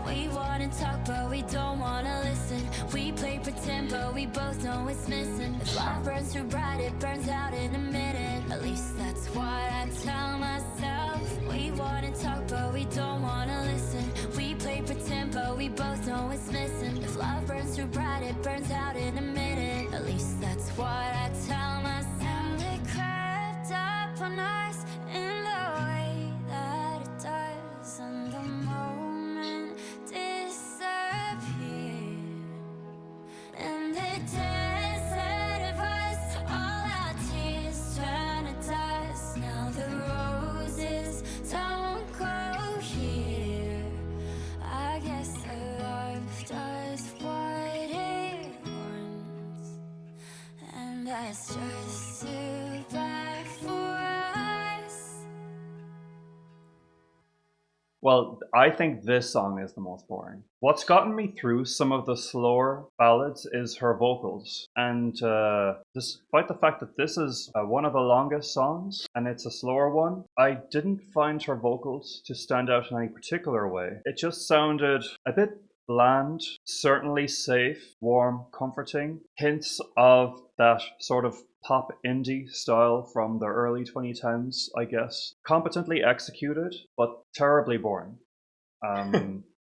We wanna talk, but we don't wanna listen. We play pretend, but we both know it's missing. If love burns too bright, it burns out in a minute. At least that's what I tell myself. We wanna talk, but we don't wanna listen. We play pretend, but we both know it's missing. If love burns too bright, it burns out in a minute. instead of us. All our tears turn to dust. Now the roses don't grow here. I guess the life does what it wants, and that's just too bad for us. Well, I think this song is the most boring. What's gotten me through some of the slower ballads is her vocals. And despite the fact that this is one of the longest songs and it's a slower one, I didn't find her vocals to stand out in any particular way. It just sounded a bit bland, certainly safe, warm, comforting. Hints of that sort of pop indie style from the early 2010s, I guess. Competently executed, but terribly boring.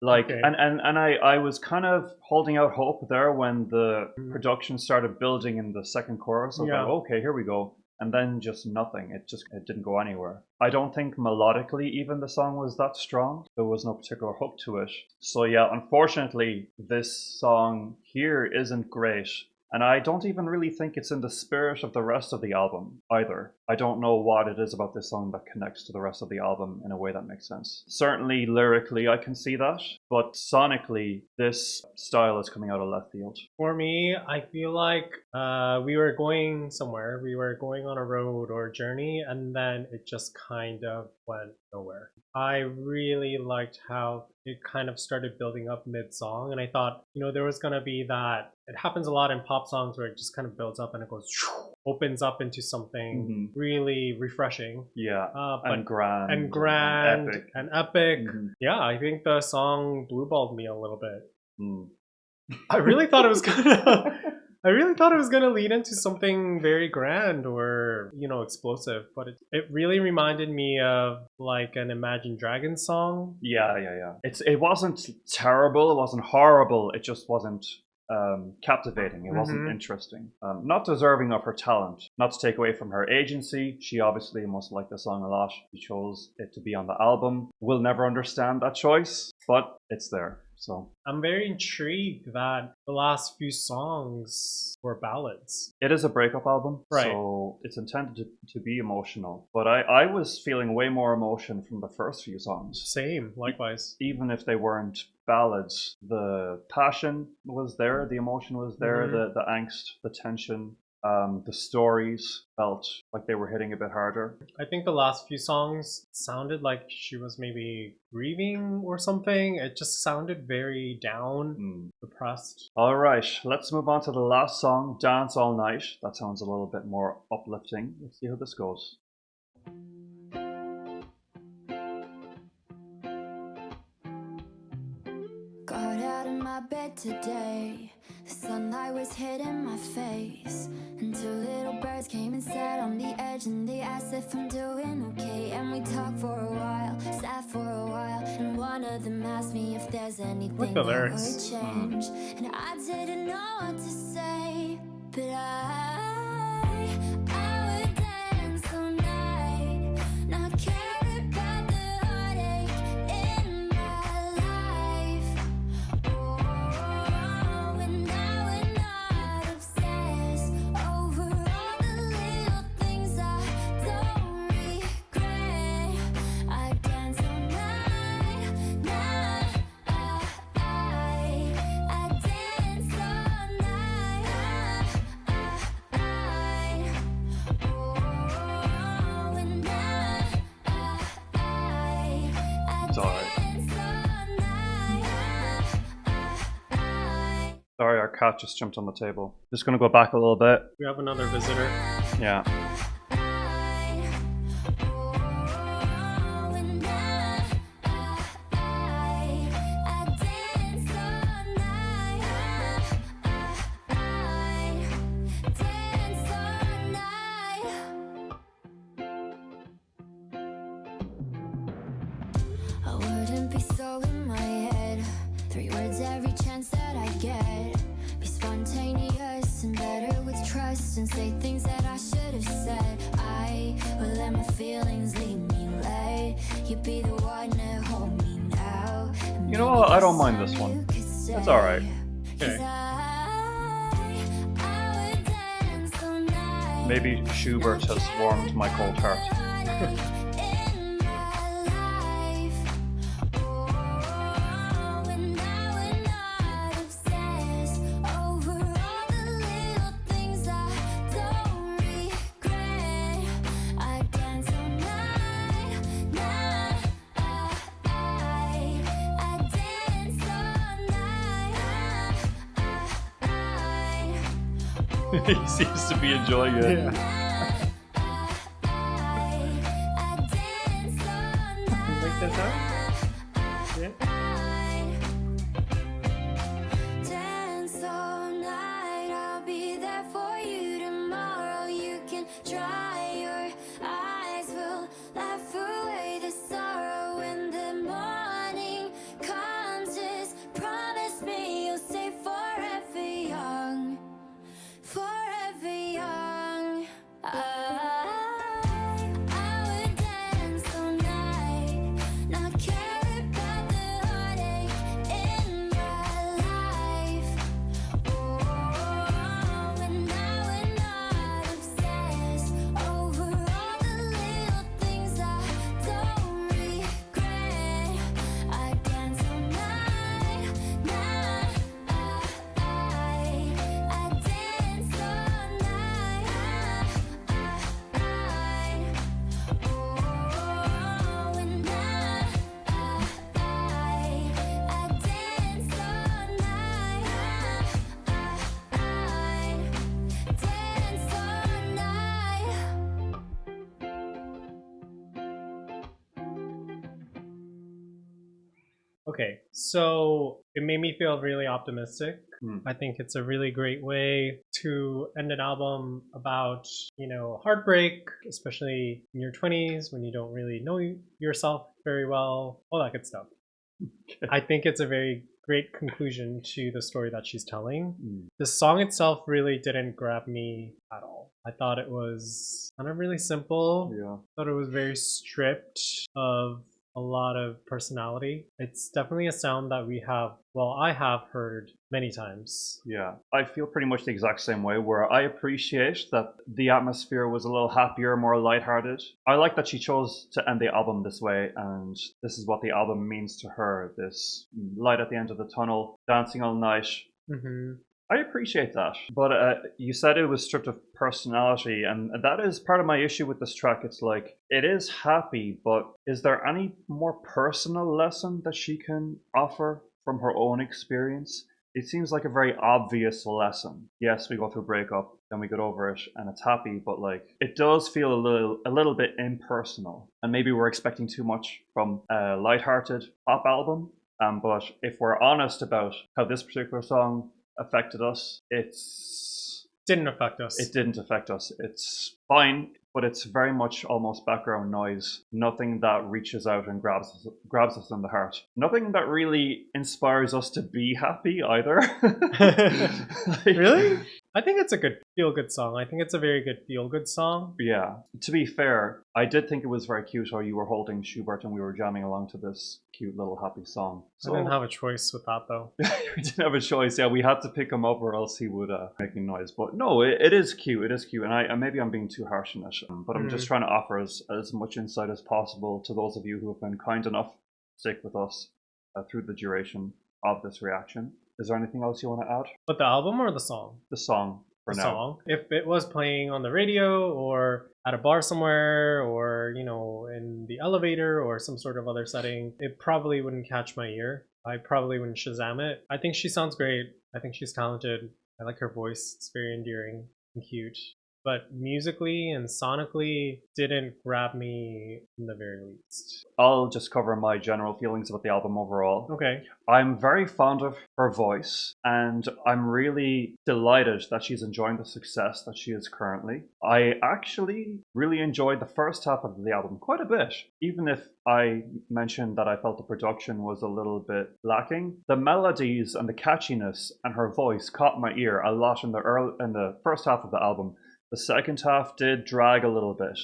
Okay. And I was kind of holding out hope there when the production started building in the second chorus. I was like, okay, here we go. And then just nothing. It didn't go anywhere. I don't think melodically even the song was that strong. There was no particular hook to it. So yeah, unfortunately, this song here isn't great. And I don't even really think it's in the spirit of the rest of the album either. I don't know what it is about this song that connects to the rest of the album in a way that makes sense. Certainly lyrically I can see that, but sonically this style is coming out of left field. For me, I feel like we were going somewhere. We were going on a road or a journey, and then it just kind of went nowhere. I really liked how it kind of started building up mid-song, and I thought, there was going to be that. It happens a lot in pop songs where it just kind of builds up and it goes, opens up into something really refreshing. Yeah, and grand. And epic. Yeah, I think the song blueballed me a little bit. I really thought it was gonna lead into something very grand or explosive, but it really reminded me of like an Imagine Dragons song. Yeah. It wasn't terrible, it wasn't horrible, it just wasn't captivating. It wasn't interesting. Not deserving of her talent. Not to take away from her agency. She obviously must like the song a lot. She chose it to be on the album. We'll never understand that choice, but it's there. So I'm very intrigued that the last few songs were ballads. It is a breakup album, right? So it's intended to be emotional. But I was feeling way more emotion from the first few songs. Same, likewise. Even if they weren't ballads, the passion was there, the emotion was there, the angst, the tension. The stories felt like they were hitting a bit harder. I think the last few songs sounded like she was maybe grieving or something. It just sounded very down, depressed. All right, let's move on to the last song, Dance All Night. That sounds a little bit more uplifting. Let's see how this goes. Got out of my bed today. The sunlight was hitting my face, and two little birds came and sat on the edge, and they asked if I'm doing okay. And we talked for a while, sat for a while, and one of them asked me if there's anything that would change. And I didn't know what to say, but I would dance all night, not care about the heartache in my life. Sorry, our cat just jumped on the table. Just gonna go back a little bit. We have another visitor. Yeah. I wouldn't be so in my head. 3 words every chance that I get. Be spontaneous and better with trust, and say things that I should have said. I will let my feelings lead me late. You be the one to hold me now. You know what? I don't mind this one. It's alright. Okay. Maybe Schubert has warmed my cold heart. He seems to be enjoying it. Yeah. Like this out? Yeah. Dance all night, I'll be there for you tomorrow. You can dry your eyes, we'll laugh away the sorrow when the morning comes. Just promise me you'll stay forever young. Forever young. I would dance all night, not care about the heartache in my life. Oh, and I would not obsess over all the little things I don't regret. I dance all night, I dance all night, oh, and I dance all night, dance all night. Okay, so it made me feel really optimistic. I think it's a really great way to end an album about, heartbreak, especially in your 20s when you don't really know yourself very well, all that good stuff. I think it's a very great conclusion to the story that she's telling. The song itself really didn't grab me at all. I thought it was kind of really simple. Yeah. I thought it was very stripped of a lot of personality. It's definitely a sound that I have heard many times. Yeah, I feel pretty much the exact same way, where I appreciate that the atmosphere was a little happier, more lighthearted. I like that she chose to end the album this way, and this is what the album means to her, this light at the end of the tunnel, dancing all night. Mm-hmm. I appreciate that, but you said it was stripped of personality, and that is part of my issue with this track. It's like, it is happy, but is there any more personal lesson that she can offer from her own experience? It seems like a very obvious lesson. Yes, we go through a breakup, then we get over it, and it's happy, but it does feel a little bit impersonal, and maybe we're expecting too much from a lighthearted pop album. But if we're honest about how this particular song affected us, it didn't affect us. It's fine, but it's very much almost background noise. Nothing that reaches out and grabs us in the heart. Nothing that really inspires us to be happy either. Really? I think it's a good feel-good song. I think it's a very good feel-good song. Yeah. To be fair, I did think it was very cute how you were holding Schubert and we were jamming along to this cute little happy song. So, I didn't have a choice with that, though. We didn't have a choice. Yeah, we had to pick him up or else he would make noise. But no, it is cute. It is cute. And maybe I'm being too harsh on it. But I'm just trying to offer as much insight as possible to those of you who have been kind enough to stick with us through the duration of this reaction. Is there anything else you want to add? With the album or the song? The song. Song. If it was playing on the radio or at a bar somewhere or, in the elevator or some sort of other setting, it probably wouldn't catch my ear. I probably wouldn't Shazam it. I think she sounds great. I think she's talented. I like her voice. It's very endearing and cute. But musically and sonically didn't grab me in the very least. I'll just cover my general feelings about the album overall. Okay. I'm very fond of her voice, and I'm really delighted that she's enjoying the success that she is currently. I actually really enjoyed the first half of the album quite a bit, even if I mentioned that I felt the production was a little bit lacking. The melodies and the catchiness and her voice caught my ear a lot in the first half of the album. The second half did drag a little bit.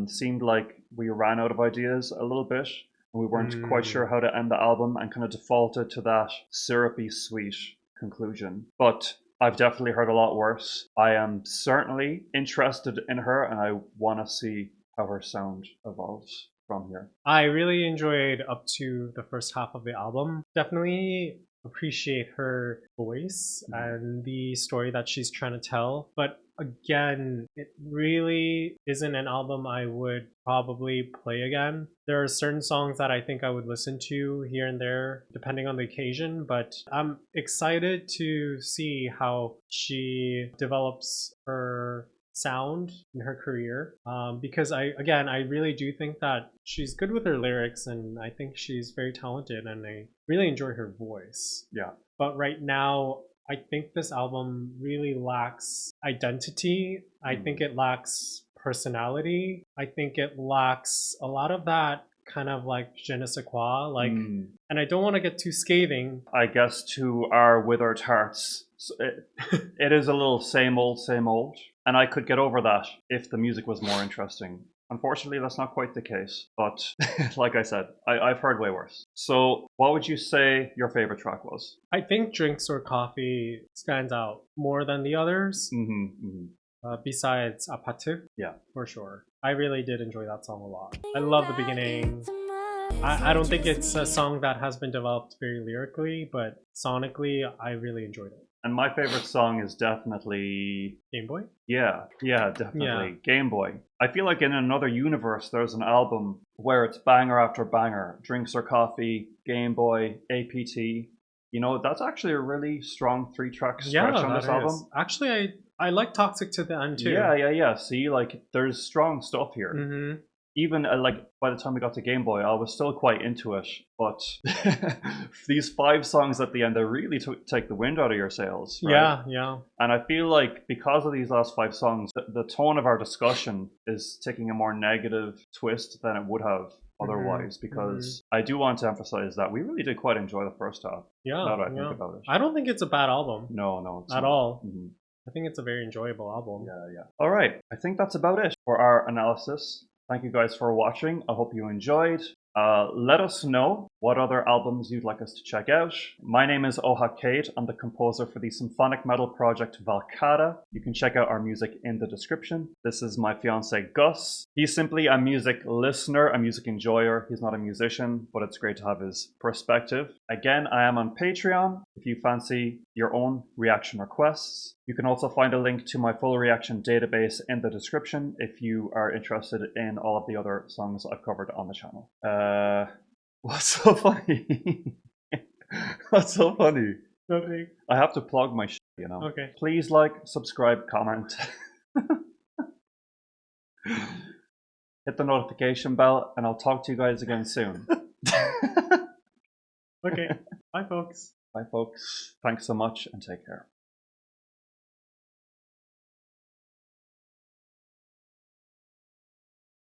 Seemed like we ran out of ideas a little bit, and we weren't quite sure how to end the album and kind of defaulted to that syrupy sweet conclusion. But I've definitely heard a lot worse. I am certainly interested in her, and I want to see how her sound evolves from here. I really enjoyed up to the first half of the album. Definitely appreciate her voice and the story that she's trying to tell. But again, it really isn't an album I would probably play again. There are certain songs that I think I would listen to here and there, depending on the occasion, but I'm excited to see how she develops her sound in her career, because I really do think that she's good with her lyrics, and I think she's very talented, and I really enjoy her voice. Yeah. But right now, I think this album really lacks identity. I think it lacks personality. I think it lacks a lot of that kind of like je ne sais quoi, like, and I don't want to get too scathing. I guess to our withered hearts, it is a little same old, and I could get over that if the music was more interesting. Unfortunately, that's not quite the case, but like I said, I've heard way worse. So what would you say your favorite track was? I think Drinks or Coffee stands out more than the others. Besides Apatif, yeah, for sure. I really did enjoy that song a lot. I love the beginning. I don't think it's a song that has been developed very lyrically, but sonically, I really enjoyed it. And my favorite song is definitely Gameboy? Yeah, definitely. Gameboy. I feel like in another universe, there's an album where it's banger after banger. Drinks or Coffee, Gameboy, APT. You know, that's actually a really strong 3-track stretch on this album. Actually, I like Toxic to the End too. Yeah. See, like, there's strong stuff here. Even like by the time we got to Gameboy, I was still quite into it. But these 5 songs at the end, they really take the wind out of your sails. Right? Yeah. And I feel like because of these last 5 songs, the tone of our discussion is taking a more negative twist than it would have otherwise. Because I do want to emphasize that we really did quite enjoy the first half. Yeah. Now that I think about it. I don't think it's a bad album. No, it's at not. All. I think it's a very enjoyable album. Yeah. All right. I think that's about it for our analysis. Thank you guys for watching. I hope you enjoyed. Let us know what other albums you'd like us to check out. My name is Oha Cade. I'm the composer for the symphonic metal project Valcata. You can check out our music in the description. This is my fiancé Gus. He's simply a music listener, a music enjoyer. He's not a musician, but it's great to have his perspective. Again, I am on Patreon if you fancy your own reaction requests. You can also find a link to my full reaction database in the description if you are interested in all of the other songs I've covered on the channel. What's so funny? What's so funny? Nothing. I have to plug my shit, you know. Okay. Please like, subscribe, comment. Hit the notification bell, and I'll talk to you guys again soon. Okay. Bye, folks. Bye, folks. Thanks so much, and take care.